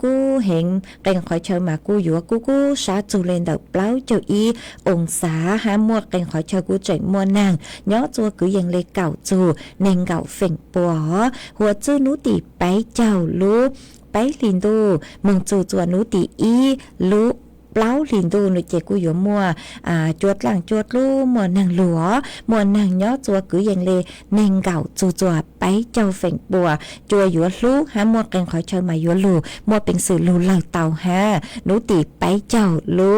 Speaker 4: กูเห็นเร่งคอยเชิญมากูอยู่กูชาจูเลนดับเปล่าเจ้าอีองศาหาหมวกกันขอเชิญกูเจ๋งมัวนางย่อจัวคือยังเลยเก่าจูเน่งเก่าเฟ่งปัวหัวจื้อนุติไปเจ้าลูไปลินดูมึงจัวนุติอีลูเปล่าลินดูหนูเจกูอยู่มัวจวดหลังจวดลู่มัวนางหลัวมัวนางย่อจัวคือยังเลยเน่งเก่าจัวไปเจ้าเฟ่งปัวจัวอยู่ลู่หาหมวกกันขอเชิญมาอยู่ลู่มัวเป็นสื่อลู่เหล่าเต่าฮะหนูติไปเจ้าลู่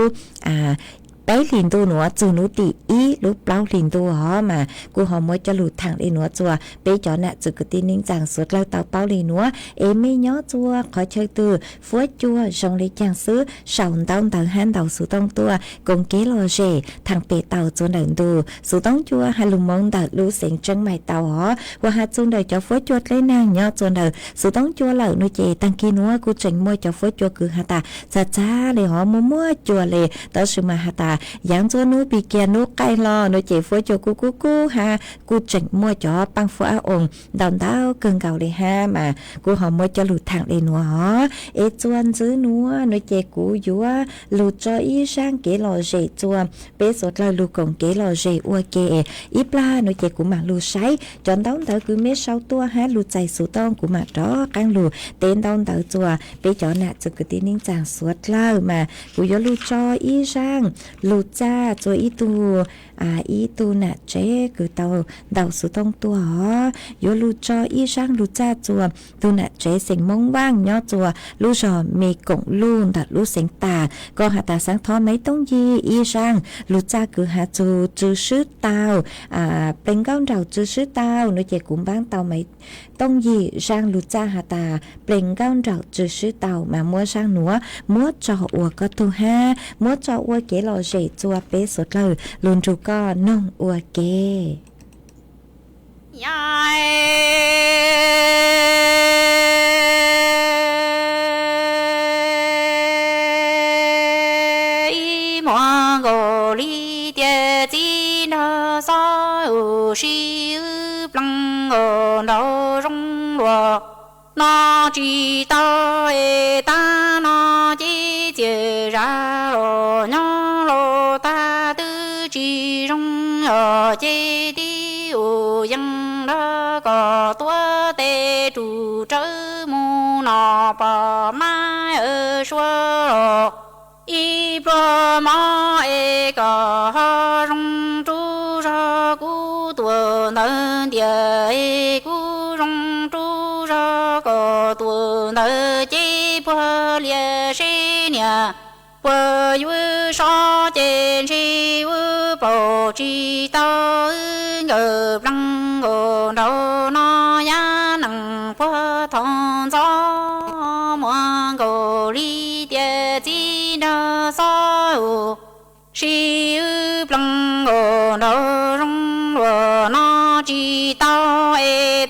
Speaker 4: ไป bé liền tu nữa dù nó tỉ ý lúc bao liền tu họ mà cô họ mới cho lụt thẳng đi nữa chùa bé cho nè chữ cái tin nín rằng suốt lâu tàu bao liền nữa em mới nhớ chùa khỏi chơi từ phúa chùa trong lấy trang sứ sầu tao tàu han tàu số tông tua cùng kế lo rể thằng bé tàu chùa đợn tu số tông chùa hai lùng mong tàu lũ xịn chân mày tàu họ và hai chùa đời cho phúa chùa lấy nàng nhớ chùa đời số tông chùa lợn nuôi chè tăng kia nữa cô chỉnh mua cho phúa chùa cứ hà ta cha cha để họ mua chùa lệ đó sự mà hà ta giảng chùa núi bị kia núi cây lo nuôi chè phúa chùa cú ha cô chỉnh mua cho băng phúa ồn đòn đau cơn gạo để ha mà cô họ mua cho lụt thẳng để nữa ê chuan giữ nữa nuôi chè cú dúa lụt cho ý sang kế lò rể chùa bé sốt lời lụt còn kế lò rể ua kề ít la nuôi chè của mà lụt sấy chọn đón tới cứ mấy sau tua ha lụt chạy số tông của mà đó căng lụt tên đón tới chùa bé chọn nè chụp cái tin nín chàng suốt lâu mà cú gió lụt cho ý sang lụt cha cho ý tu nè chế cứ tàu đầu số tông tua họ gió lụt cho ý sang lụt cha chùa tu nè chế sinh mông vang nhó chùa lụt giò mì cổng luôn đặt lụt sinh tà còn hạ tà sáng thó mấy tông gì ý sang lụt cha cứ hạ chù chư sư tàu bên con rào chư sư tàu nó chỉ cũng bán tàu mấy tông gì sang lụt cha hạ tà bên con rào chư sư tàu mà mua sang nữa mua cho ua có tu ha mua cho ua kế lò rể chùa bé sốt lời luôn trụ co nông ua kê
Speaker 12: mọi người đi tiệt chi nó sao siêu lăng ở đâu rong lúa nó chỉ ta nó chỉ chỉ ra rồi nhỏ lo ta tư chỉ rong ở chỉ đi u dân đó có tua tê trụ trớ mu nó bỏ mai ở xua y pro ma e ca rong tu ra cu tu nơ địa e cu rong tu ra ca tu nơ chi po lia shi nia po yu sa chen chi wu po chi ta ngờ răng ngờ đâu nó ya nằng po thon gió mo ngờ li địa chi na sao siêu plăng ở đâu rong lúa nó chỉ tao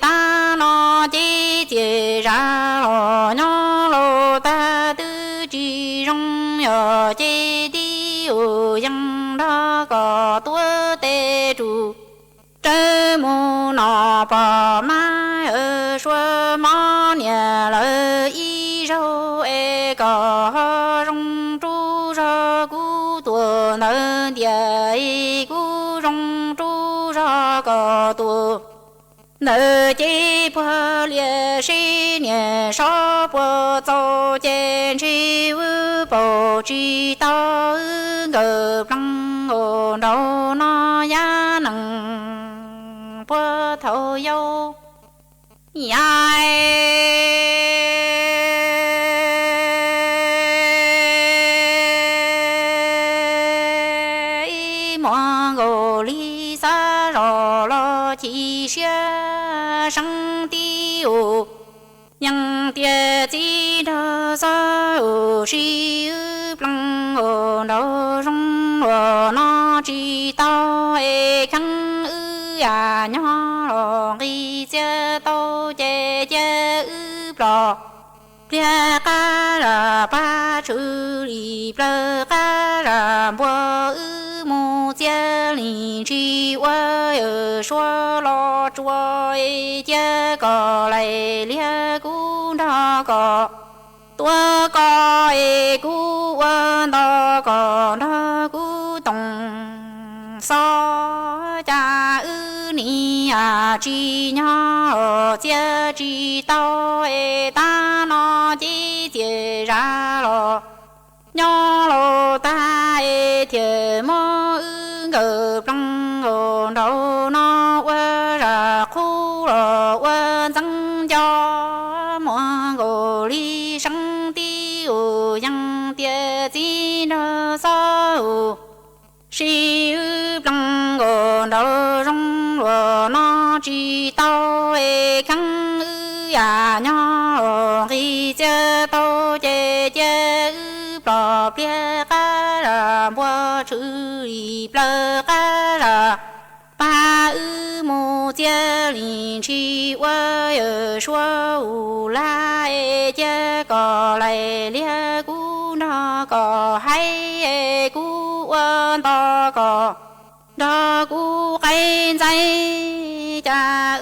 Speaker 12: ta nó chỉ chỉ ra lò nhỏ lô ta tư chỉ rong ở chỉ đi ở dân đó có tua tê trụ trơ mù nó bỏ mai ở xua mò nhà lời y râu có rong tru ra cu tua nơ địa cu rong tru ra có tua nơ chi po lia shi nhẹ sa po cho chen chi wu po chi ta ngờ răng ở đâu nó ya nằng po thâu dâu mọi người đi xa rồi lo chỉ xe sang tiêu nhưng tiền chỉ đó sao siêu plăng ở đâu rong ở nó chỉ tao khăn nhỏ lo đi chơi tao chơi lo bia cá là ba chữ li bia cá là bua mu chia li chi wa ở xua lo chua chia cò lại lia cú đó cò tua cò cú wa đó cò đó cú tông so cha ni à chi nhỏ chia chi tao ta nó chỉ chia ra lo nhỏ lo ta thiệt mơ ngờ răng ngờ đâu nó qua ra khu lo qua răng cho mọi người đi sang tiêu dân tiêu gì nó sao shi blang go no rong lo no chi tao e khang ya nho ri che to che che bò bia ca la bua chữ bia ca la ba mô chia lin chi wa ye shua u la e che có lại lia cu nó có hay e cu ơn to có đó cu cái dây cha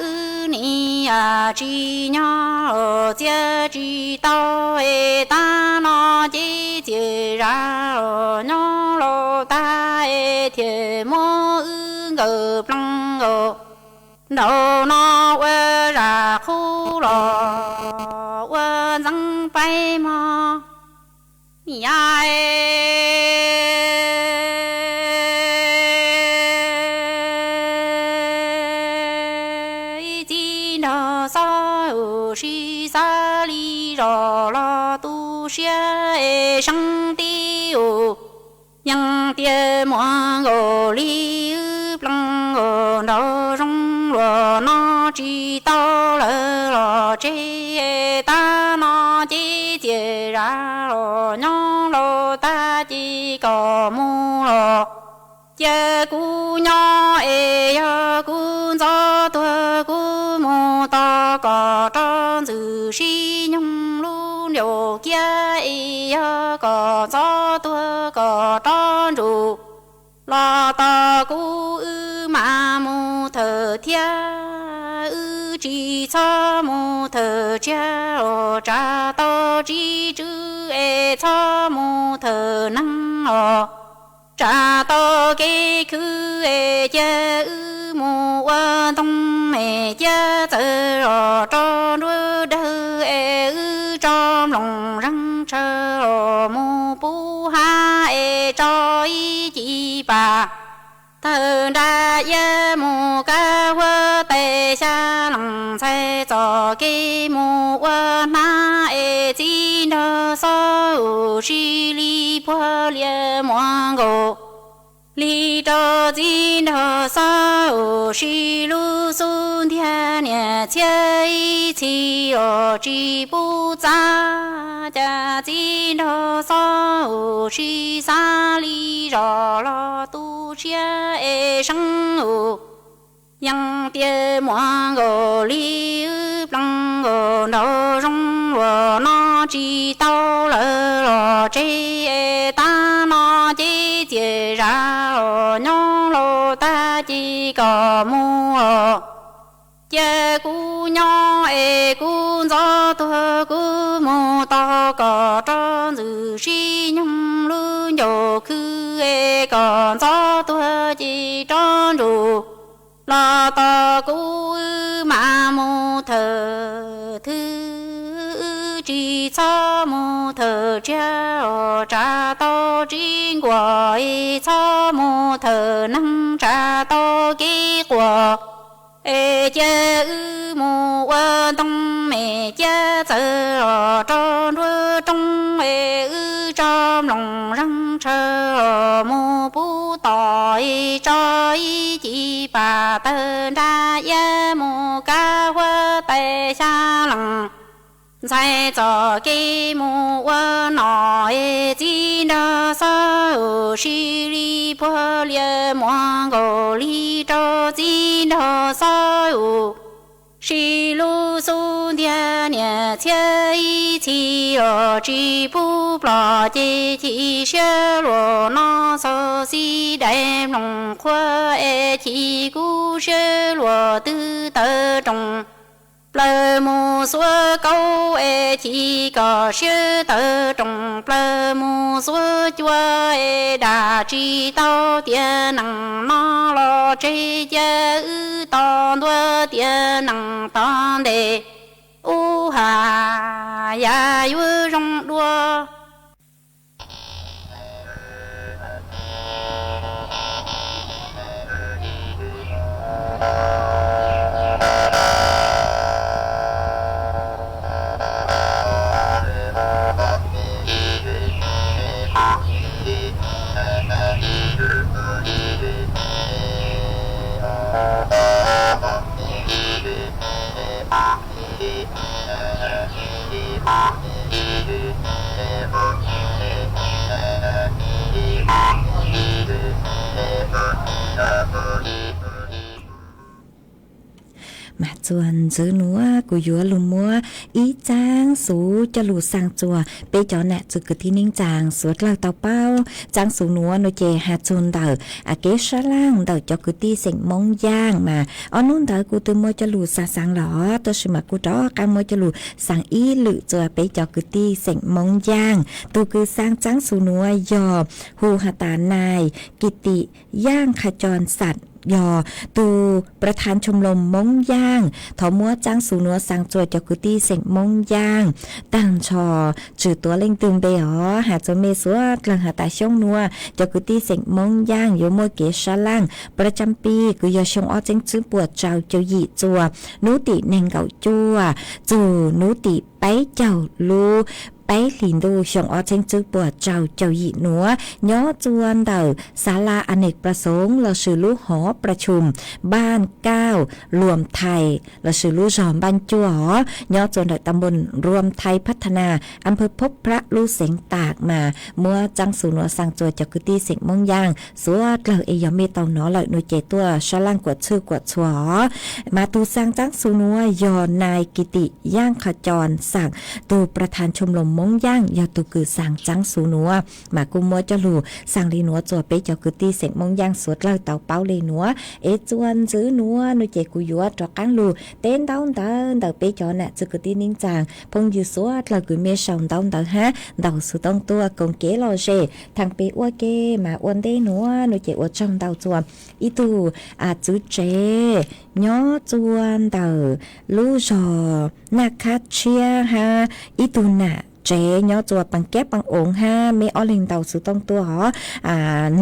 Speaker 12: ni à chi nhỏ chia chi to e ta nó chi chia ra nhỏ lo ta e thiệt mô ngờ plăng ngờ đầu nó quê ra khu lò quê răng bay mò ya chi nó sao si sa li rò lo tu xia sang tiêu yang tia mo go li plăng go no rong lo no chi to le lo che ta no chi che ra lo nhon lo ta chi có mu lo che cu nho e ya cu gió tua cu mu ta có tròn dự si nhung lu liu kia e ya có gió tua có tròn ru lo ta cu ma mu thờ thia chỉ cho mu thờ cha o cha to chỉ chữ e cho mu thờ năng o cha to cái khứ e cha mu quan tông mẹ cha tự o cho đuôi đơ e trong lòng răng chờ o mu pu ha e cho ý chỉ bà thơ đa ye mu ca hua tê xa lòng xe cho cái mu hua na e chi nơ so u shi li po lia muang go li cho chi nơ so u shi lu sun thiên nhẹ chia chi o chi bu cha cha chi nơ so u shi sa li rò lo tu chia e sang u yang tia mo go li plăng go no rong lo no chi tao le lo che e ta no chi che ra lo nhon lo ta chi có mu lo che cu nho e cu gió tua cu mu to có tròn dự si nhung lu nhổ khứ e còn gió tua chi tròn ru lo to cu ma mu thờ thư chi cho mu thờ cha o cha to chính quả e cho mu thờ năng cha to ki quả e cha mu quan tông mẹ cha tự ở trong đuôi trong e trong lòng răng chờ mu bu tỏi cho ý chỉ bà tên đa ya mu ca hoa tê xa lằng sai cho cái mu qua nói chỉ đa sa ở si li po lia muang go li cho chỉ đa sa ở si lu sun thiên nhẹ chia chi ở chỉ bu bò chi chi xe lo nó so si đem lòng khoa e chi cu xe lo tư tơ trong plơ mu xua câu e chi có xe tơ trong plơ mu xua chua e đà chi tao tiền năng nó lo chế chơ ton đua tiền năng ton đề u hà ya yu rong đua
Speaker 4: มาจวนซื้อหนัวกูยัวลุมมัวอีจางสูจะหลูสร้างจัวไปจอแหนะจุกที่นิ่งจางสวดเล่าเตาเป้าจางสูหนัวโนเจหาจนเดออาเกชะล่างเดอจอกุตีเสียงมงย่างมาอ๋อนู่นเดอกูตัวมัวจะหลูสาสังหรอตัวชิมากูดอการมัวจะหลูสังอีหรือจัวไปจอกุตีเสียงมงย่างตัวคือสร้างจางสูหนัวยอหูหตานายกิติย่างขจรสัตว์ยอตูประธานชมรมมงย่างถอมัวจ้างสูนัวสังจวดจากกุตีเสียงมงย่างตั้งชอจือตัวเล่งตึงเบอ๋อหาจนเมสัวกลางหาตาช่องนัวจากกุตีเสียงมงย่างโยมัวเกชะล่างประจำปีกุยชงอ้อเจงจื้อปวดเจ้าเจ้าหยีจัวนุติเน่งเก่าจัวจูนุติไปเจ้าลูไปหลินดูชงอ้อเจงจื้อปวดเจ้าเจ้าหยีหนัวย้อจวนเดอศาลาอเนกประสงค์เราชื่อลูกหอประชุมบ้าน9รวมไทยเราชื่อลูกจอมบ้านจั่วย้อจวนเดอตำบลรวมไทยพัฒนาอำเภอพบพระลูกเสียงตากมาเมื่อจังสูนัวสังจวดจากกุฏิเสียงมงย่างสัวเกลอเอยอมเมตองเนาะเลยหน่วยเจตัวชะล่างกวดชื่อกวดชัวมาตูสร้างจังสูนัวยอนายกิติย่างขจรสั่งตูประธานชมรมมงย่างยาตุคือสั่งจังสูนัวมากุมัวจะลูสั่งลีนัวจวไปจากกุฏิเสียงมงย่างสวดเล่าเต่าเป้าลีนัวจวนซื้อนัวหน่วยเจกุยัวจอกังลูเต้นเต้าเต้าเต่าไปจอน่ะจุกุฏินิ่งจางพงยืสวดเรากุเมชองเต้าเต้าฮะเต่าสุต้องตัวกงเกลอเจทางไปอ้วเกมาอ้วนได้นัวหน่วยเจอ้วจองเต้าจวนอีตูจุเจย้อจวนเต่าลูจอนักคัดเชียฮะอีตูน่ะเจย้อจัวปังแก้ปังองฮะเมออลิงเต่าสุต้องตัวหอ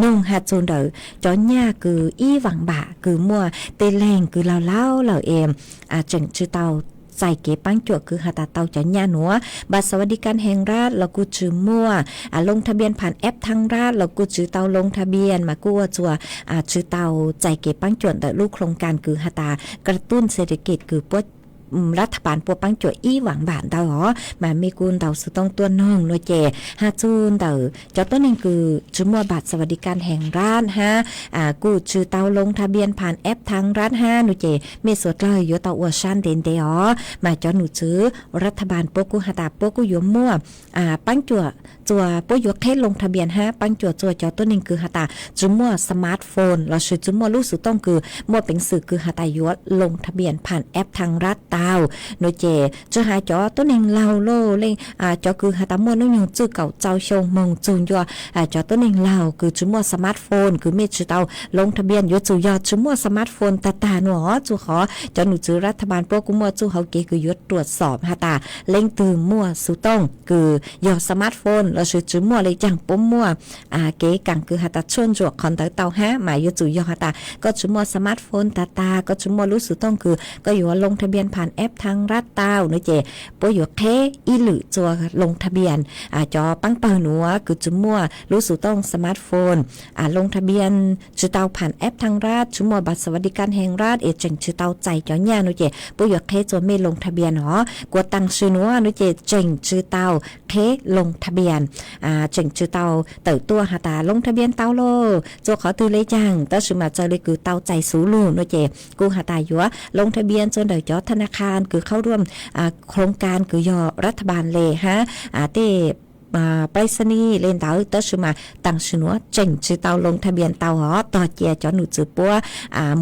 Speaker 4: นุ่งฮะจนเดอจอนย่าคืออีหวังบ่าคือมัวเตแรงคือเล่าเหล่าเอ็มจังชื่อเต่าใส่เก็บปังจวคือหาตาเตาจะย่าหนัวบัตรสวัสดิการแห่งรัฐเรากูจื้อมั่วลงทะเบียนผ่านแอปทางรัฐเรากูจื้อเตาลงทะเบียนมากู้จัวจื้อเตาใจเก็บปังจวแต่ลูกโครงการคือหาตากระตุ้นเศรษฐกิจคือปวดรัฐบาลปัวปังจ่วยอีหวังบานเตาหรอมามีกูนเตาสุต้องตัวน้องโนเจฮาจูนเตาเจ้าต้นนึงคือจุมัวบัตรสวัสดิการแห่งรัฐฮะกูชื่อเตาลงทะเบียนผ่านแอปทางรัฐฮะโนเจเมสวดเลยอยู่เตาอวชันเดนเดอ๋อมาเจ้าหนูซื้อรัฐบาลปัวกูหาตาปัวกูยมมั่วปังจ่วจัวปัวอยู่แค่ลงทะเบียนฮะปังจ่วจัวเจ้าต้นนึงคือหาตาจุมัวสมาร์ทโฟนเราชื่อจุมัวลูกสุต้องคือมั่วเป็นสื่อคือหาตาอยู่ลงทะเบียนผ่านแอปทางรัฐเตาโนเจจะหาจอตัวหนึ่งเล่าโลเล่จอคือหาตามวนนึงจื้อเก่าเจ้าชงมงจูนยัวจอตัวหนึ่งเล่าคือจุมัวสมาร์ทโฟนคือเมจื้อเตาลงทะเบียนยัวจูยอจุมัวสมาร์ทโฟนตาหนูจูขอจอหนูจื้อรัฐบาลพวกกุมัวจูเขาเกคือยัวตรวจสอบหาตาเล่งตื่นมัวสุต้องคือยอสมาร์ทโฟนเราชื่อจุมัวเลยจังปุ๊มมัวเก๋กังคือหาตาชวนจวกคอนเตาฮะหมายยัวจูยอหาตาก็จุมัวสมาร์ทโฟนตาก็จุมัวรู้สุต้องคือก็อยู่ลงทะเบียนผ่านแอปทางรัฐเต้าเนเจปอยอยู่แค่อีหรือจัวลงทะเบียนจอปังเปิลหนัวคือจุมัวรู้สุต้องสมาร์ทโฟนลงทะเบียนจือเต้าผ่านแอปทางรัฐจุมัวบัตรสวัสดิการแห่งรัฐจังจือเต้าใจจอเนี่ยเนเจปอยอยู่แค่จัวไม่ลงทะเบียนหรอกวดตังชื่อหนัวเนเจจังจือเต้าแค่ลงทะเบียนจังจือเต้าเติบตัวหาตาลงทะเบียนเต้าโลจัวขอตือเลยจังแต่ชื่อมาเจอเลยคือเต้าใจสูลูเนเจกูหาตาอยู่ลงทะเบียนจนเดี๋ยวจอธนาคารคือเข้าร่วมโครงการคือยอรัฐบาลเลยฮะเต้ไปรษณีย์เล่นเตาเตชมาตั้งชื่อว่าเจงชื่อเตาลงทะเบียนเตาหอต่อเจียจอหนูจือปัว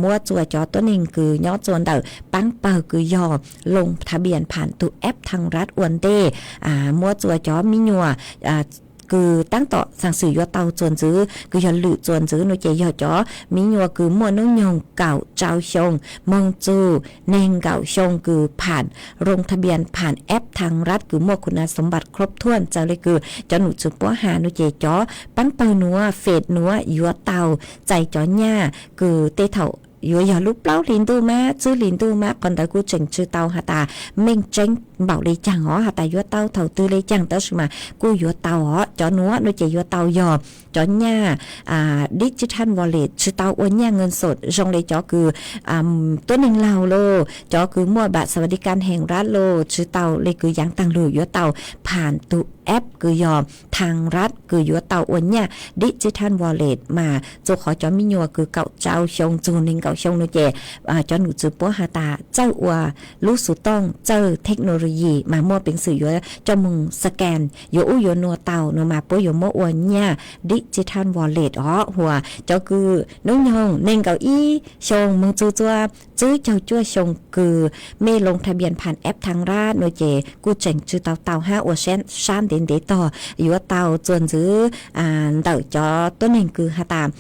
Speaker 4: มัวจัวจอตัวหนึ่งคือยอจวนเตอปังเปิลคือยอลงทะเบียนผ่านตัวแอปทางรัฐอวนเต้มัวจัวจอมิญัวคือตั้งต่อสั่งสื่อยอเตาจวนซื้อคือยอหลุจวนซื้อหนูเจยอจอมีญัวคือมัวนุ่งยงเก่าเจ้าชงมงจูเนงเก่าชงคือผ่านลงทะเบียนผ่านแอปทางรัฐคือมัวคุณสมบัติครบถ้วนเจ้าเลยคือจอหนูจุปัวหาหนูเจจอปั้นเปิลนัวเฟดนัวยัวเตาใจจอหญ้าคือเตเถา giờ lúc lâu liền tu má chứ liền tu má còn tới cú trình chư tàu hà ta mình tránh bảo lý chẳng họ hà ta vô tàu thầu tư lý chẳng tới mà cú vô tàu họ cho nó chỉ vô tàu giờ cho nhà digital wallet chư tàu ở nhà ngân sốt trong đây cho cứตัวหนึ่งเราโลจอคือมั่วบัตรสวัสดิการแห่งรัฐโลชื่อเตาเลยคือยังตังหลุยเตาผ่านตัวแอปคือยอมทางรัฐคือยัวเตาอ้วนเนี่ยดิจิทัลวอลเล็ตมาโจขอจอมิญัวคือเก่าเจ้าชงจูนิงเก่าชงโนเจจอหนูจือปัวหาตาเจ้าอัวรู้สุต้องเจ้าเทคโนโลยีมามั่วเป็นสื่อยัวจอมึงสแกนยัวอู้ยัวนัวเตาโนมาปัวยัวมั่วอ้วนเนี่ยดิจิทัลวอลเล็ตหัวจอคือน้องยองเน่งเก่าอีชงมึงจูจัวจื้อเจ้าจั่วชงคือเมลงทะเบียนผ่านแอปทางรัฐโนเจกูเจ๋งจื้อเตาห้าอัวเซนชานđến để to yếu tàu chuẩn giữ đợi cho tôi nên cứ hà tạm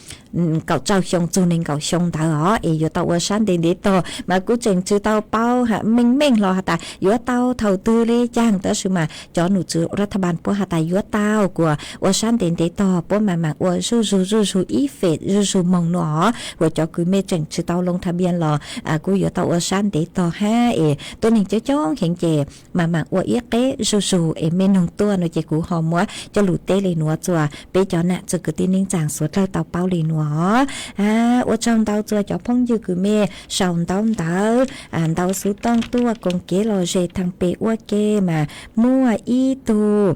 Speaker 4: cậu trao xong cho nên cậu xong tao đó yếu tàu ở sáng đến để to mà cứ chừng chữ tàu bao hả mình lo hà ta yếu tàu đầu tư đi chăng tới sự mà cho nụ chữรัฐบาลcủa hà ta yếu tàu của ở sáng đến để to của mà ở su ý phết su mong nó của cho cứ mê chừng chữ tàu lôngทะเบียนlo của yếu tàu ở sáng để to ha tôi nên cho hiện chè mà ở yếu cái su mê nông tua nó chỉ cú hò múa cho lũ tê lì núa chùa bây giờ nè cho cứ tin ninh chàng suốt lời tàu bao lì núa ở trong tàu chùa cho phong dư cứ mê sòng tàu số tông tua con kế lò dê thằng bê ua kê mà mua y tu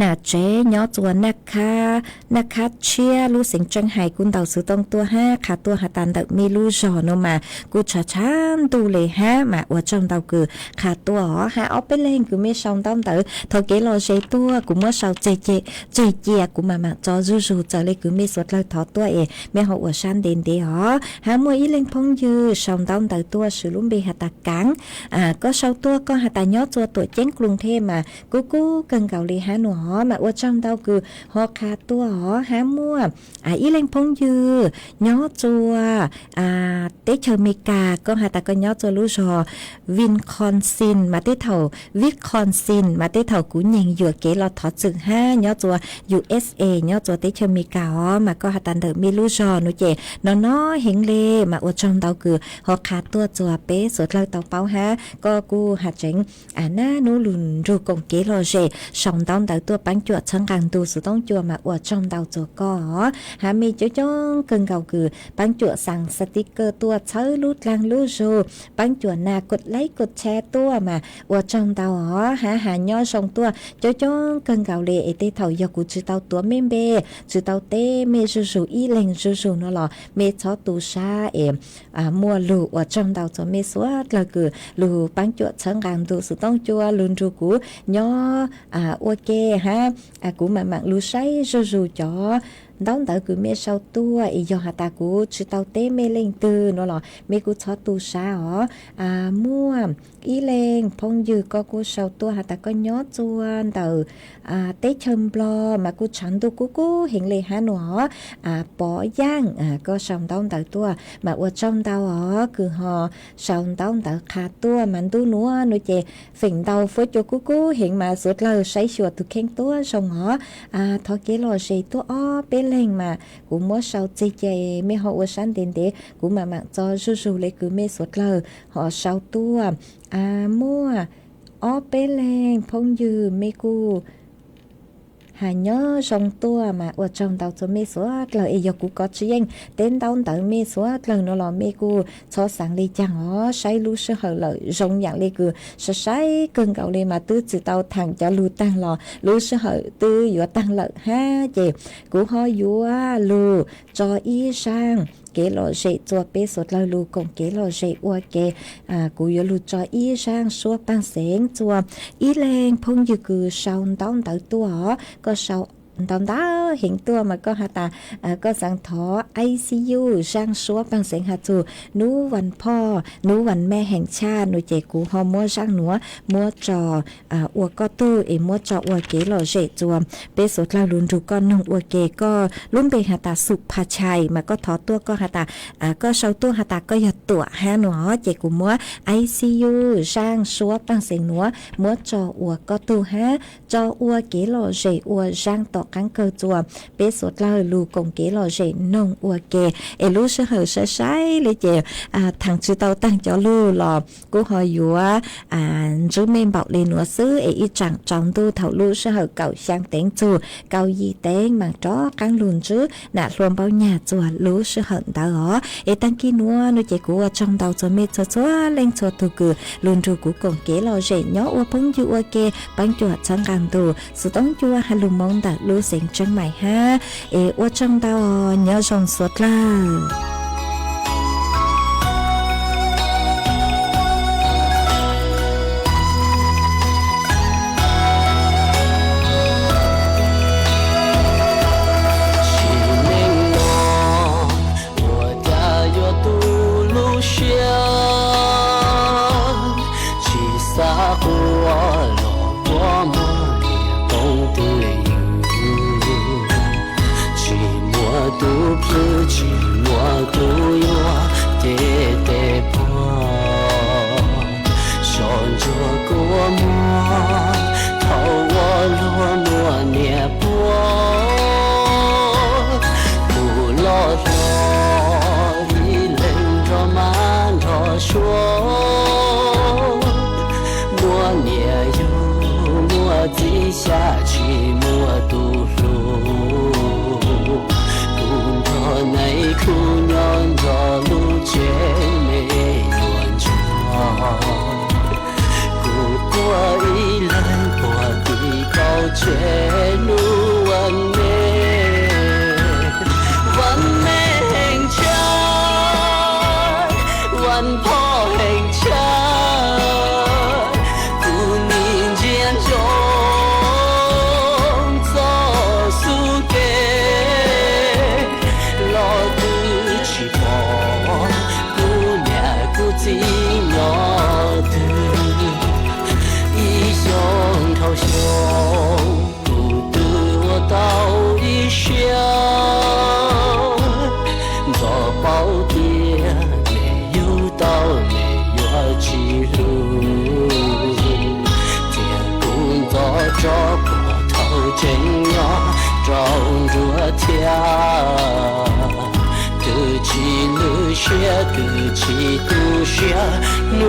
Speaker 4: น่าเจ๊ย้อจวนนะคะเชียรู้เสียงจังไห้กุนเต่าซื้อต้องตัวห้าขาตัวหาตันเต่าไม่รู้จอนมากูช้าดูเลยฮะมาว่าจอมเต่าคือขาตัวหาเอาไปเล่นกูไม่ชองต้องเต่าทอเกลอเจตัวกูเมื่อเช้าเจกูมาจอจูจะเลยกูไม่สวดเลยทอตัวไม่หอชันเด่นเดียวหามัวอีเล่นพงยืชองต้องเต่าตัวซื้อลุ่มเบหาตากังก็เช้าตัวก็หาตาย้อตัวตัวเจ้งกรุงเทพมากูเกินเก่าเลยฮะหนูmà ở trong đâu cứ họ khá tua họ há mua ý lên phong dư nhó chùa tế chờ mê cà có hà ta có nhó chùa lú rò Wisconsin mà tế thầu Wisconsin mà tế thầu cú nhàng dừa kế lọt thọ chừng ha nhó chùa USA nhó chùa tế chờ mê cà mà có hà ta đợi mê lú rò nó chè nó hiện lê mà ở trong đâu cứ họ khá tua chùa bế sửa lời tàu bao ha có cú hà tránh na nú lùn ru công kế lò rè sòng tông đợiตัวปังจวดช่างกลางตูสุต้องจัวมาอวดจอมดาวจัวก็หามีจ้องเกินเก่าคือปังจวดสั่งสติกเกอร์ตัวเชื้อลูดลังลูโจปังจวดนากดไลค์กดแชร์ตัวมาอวดจอมดาวหาย่อส่งตัวจ้องเกินเก่าเลยเตเถายากูจือเตาตัวเมเบจือเตาเต้เมจูอีเล็งจูนั่นหรอเมชอตูชามัวลูอวดจอมดาวจัวเมสวดเลยคือลูปังจวดช่างกลางตูสุต้องจัวลุนจูกูย่อโอเคฮะกูmà lưu say dù cho đóng tới cứ mẹ sau tua giờ hà ta cứ chỉ tao té mẹ lên từ nó là mẹ cứ cho tu sao mua ý lên phong dư có cô sau tua hà ta có nhớ chuan từ té châm blo mà cô chọn tu cô hiện lệ hà nó bỏ giang có sòng đóng tới tua mà ở trong tao cứ họ sòng đóng tới khá tua mà tu nữa nó chè phình tao phơi cho cô hiện mà suốt lời say chuột từ khen tua sòng họ thọ kế lò gì tua bên lên mà cũng muốn sau chơi mấy họ ở sáng đến để cũng mà cho su lấy cứ mấy suốt lời họ sau tua mua bên lên phong dư mấy cô hà nhớ trong tua mà ở trong tàu cho mê số lời giờ cũng có chuyện đến đâu tới mê số lần nó là mê cô cho sáng đi chẳng ó say lu sơ hở lợi rong dạng đi cứ sơ say cơn gạo đi mà tư từ tàu thẳng cho lu tăng lò lu sơ hở tư vừa tăng lợi ha chị cũng ho vừa lu cho y sang kế lò dậy cho bé sốt lời lu cùng kế lò dậy qua kế cũng vừa lu cho y sang xua băng sáng cho y lên phong như cứ sau đón tới tua có sau tao đó hiệnตัวmà có hà ta có sang thọ ICU sang số bằngเสียงหาจูนูวันพ่อนูวันแม่แห่งชาตินูเจกูฮอมัวsangหนัวมัวจออัวก็ตู้มัวจออัวเกหล่อเจจวมเปสุดลาลุนรูก็นงอัวเกก็ลุ่มเปหาตาสุภาชัยมาก็ถอตัวก็หาตาก็เชาตัวหาตาก็หยัดตัวหาหนัวเจกูมัว ICU sang số bằngเสียงหนัวมัวจออัวก็ตู้หาจออัวเกหล่อเจอัวsangตอก กังเกอจัวเปสดลาลูกงเกลอเจนงอัวเกเอลูเชเหอเชใช้เลยเจทางชื่อเตาตั้งเจ้าลูหลอกูหอยอยู่จูเมนบอกเลยหนัวซื้ออีจังจองดูเถาลูเชเหอเก่าช่างเต็งจูเก่ายีเต็งมังจ้อกังลุนจื้อน่ะรวมเบาหยาจัวลูเชเหอดาวตั้งกี่นัวนุเจกูจองเตาจะเมจัวเล่งจัวตุกือลุนจูกูกงเกลอเจนย่ออัวพงอยู่อัวเกปังจัวจังกันดูสุดต้องจัวฮัลลุมงดัดลูเสียงจังใหม่ฮะอัวจังเตาเนื้อจงสดล่ะ
Speaker 11: 寂寞独有的的波，想着过么，头我落寞涅波，不落落一冷着慢着说，莫念有莫记下去莫独路。内苦娘着路绝美乱撞，古过一人过地高绝路完美，完美很强，完破很强，古年间中。着波头真呀，照着天，得起路学，得起读学，路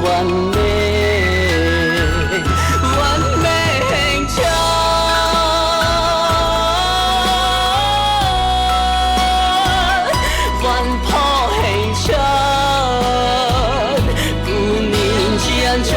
Speaker 11: 完美，完美很强，完跑很强，不宁见着。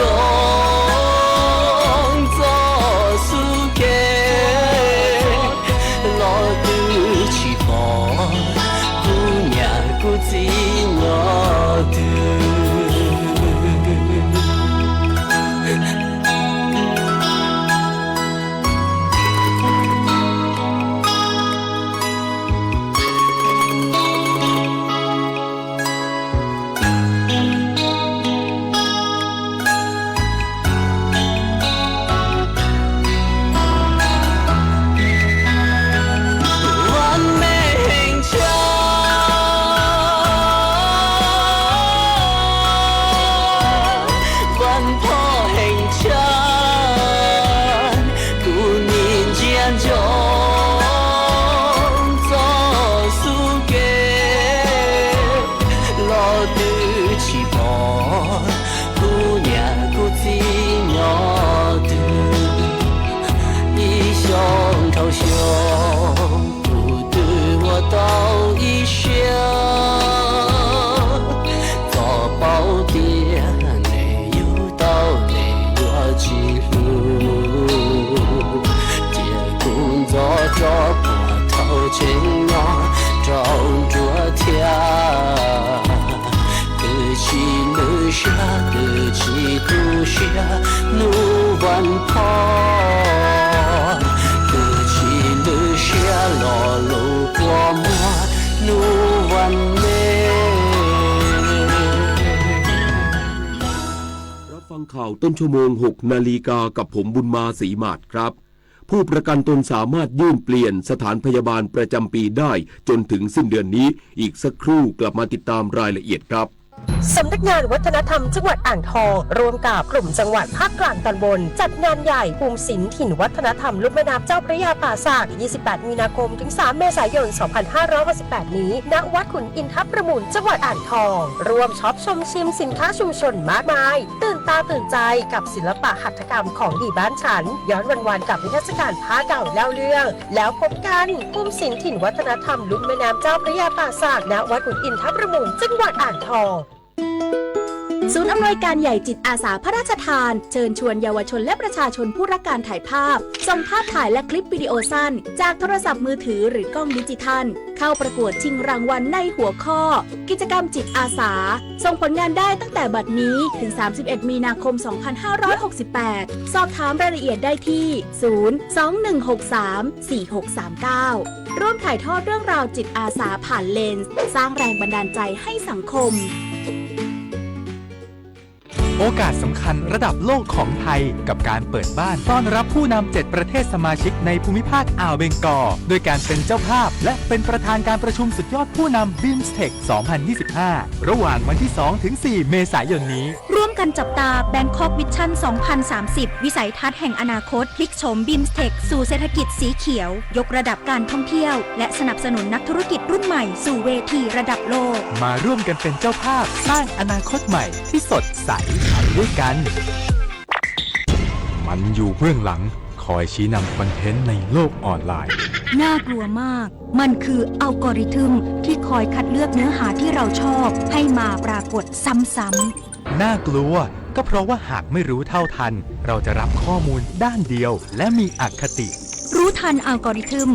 Speaker 13: ข่าวต้นชั่วโมง 6 นาฬิกากับผมบุญมาศรีมาศครับผู้ประกันตนสามารถยื่นเปลี่ยนสถานพยาบาลประจำปีได้จนถึงสิ้นเดือนนี้อีกสักครู่กลับมาติดตามรายละเอียดครับ
Speaker 14: สำนักงานวัฒนธรรมจังหวัดอ่างทองร่วมกับกลุ่มจังหวัดภาคกลางตอนบนจัดงานใหญ่ภูมิศิลป์ถิ่นวัฒนธรรมลุ่มแม่น้ำเจ้าพระยาป่าสัก 28 มีนาคมถึง 3 เมษายน 2568 นี้ณวัดขุนอินทประมูลจังหวัดอ่างทองร่วมช็อปชมชิมสินค้าชุมชนมากมายตื่นตาตื่นใจกับศิลปะหัตถกรรมของดีบ้านฉันย้อนวันๆกับนิทรรศการผ้าเก่าเล่าเรื่องแล้วพบกันภูมิศิลป์ถิ่นวัฒนธรรมลุ่มแม่น้ำเจ้าพระยาป่าสักณวัดขุนอินทประมูลจังหวัดอ่างทอง
Speaker 7: ศูนย์อำนวยการใหญ่จิตอาสาพระราชทานเชิญชวนเยาวชนและประชาชนผู้รักการถ่ายภาพส่งภาพถ่ายและคลิปวิดีโอสั้นจากโทรศัพท์มือถือหรือกล้องดิจิทัลเข้าประกวดชิงรางวัลในหัวข้อกิจกรรมจิตอาสาส่งผลงานได้ตั้งแต่บัดนี้ถึง 31 มีนาคม 2568 สอบถามรายละเอียดได้ที่ 021634639 ร่วมถ่ายทอดเรื่องราวจิตอาสาผ่านเลนส์สร้างแรงบันดาลใจให้สังคม
Speaker 15: โอกาสสำคัญระดับโลกของไทยกับการเปิดบ้านต้อนรับผู้นำ7ประเทศสมาชิกในภูมิภาคอ่าวเบงกอลโดยการเป็นเจ้าภาพและเป็นประธานการประชุมสุดยอดผู้นำ BIMSTEC 2025 ระหว่างวันที่ 2-4 เมษายนนี้
Speaker 7: ร่วมกันจับตา Bangkok Vision 2030 วิสัยทัศน์แห่งอนาคตพลิกโฉม BIMSTEC สู่เศรษฐกิจสีเขียวยกระดับการท่องเที่ยวและสนับสนุนนักธุรกิจรุ่นใหม่สู่เวทีระดับโลก
Speaker 15: มาร่วมกันเป็นเจ้าภาพสร้างอนาคตใหม่ที่สดใสไปด้วยกันมันอยู่เบื้องหลังคอยชี้นำคอนเทนต์ในโลกออนไลน์
Speaker 7: น่ากลัวมากมันคืออัลกอริทึมที่คอยคัดเลือกเนื้อหาที่เราชอบให้มาปรากฏซ้ำ
Speaker 15: ๆน่ากลัวก็เพราะว่าหากไม่รู้เท่าทันเราจะรับข้อมูลด้านเดียวและมีอคติ
Speaker 7: รู้ทันอัลกอริทึม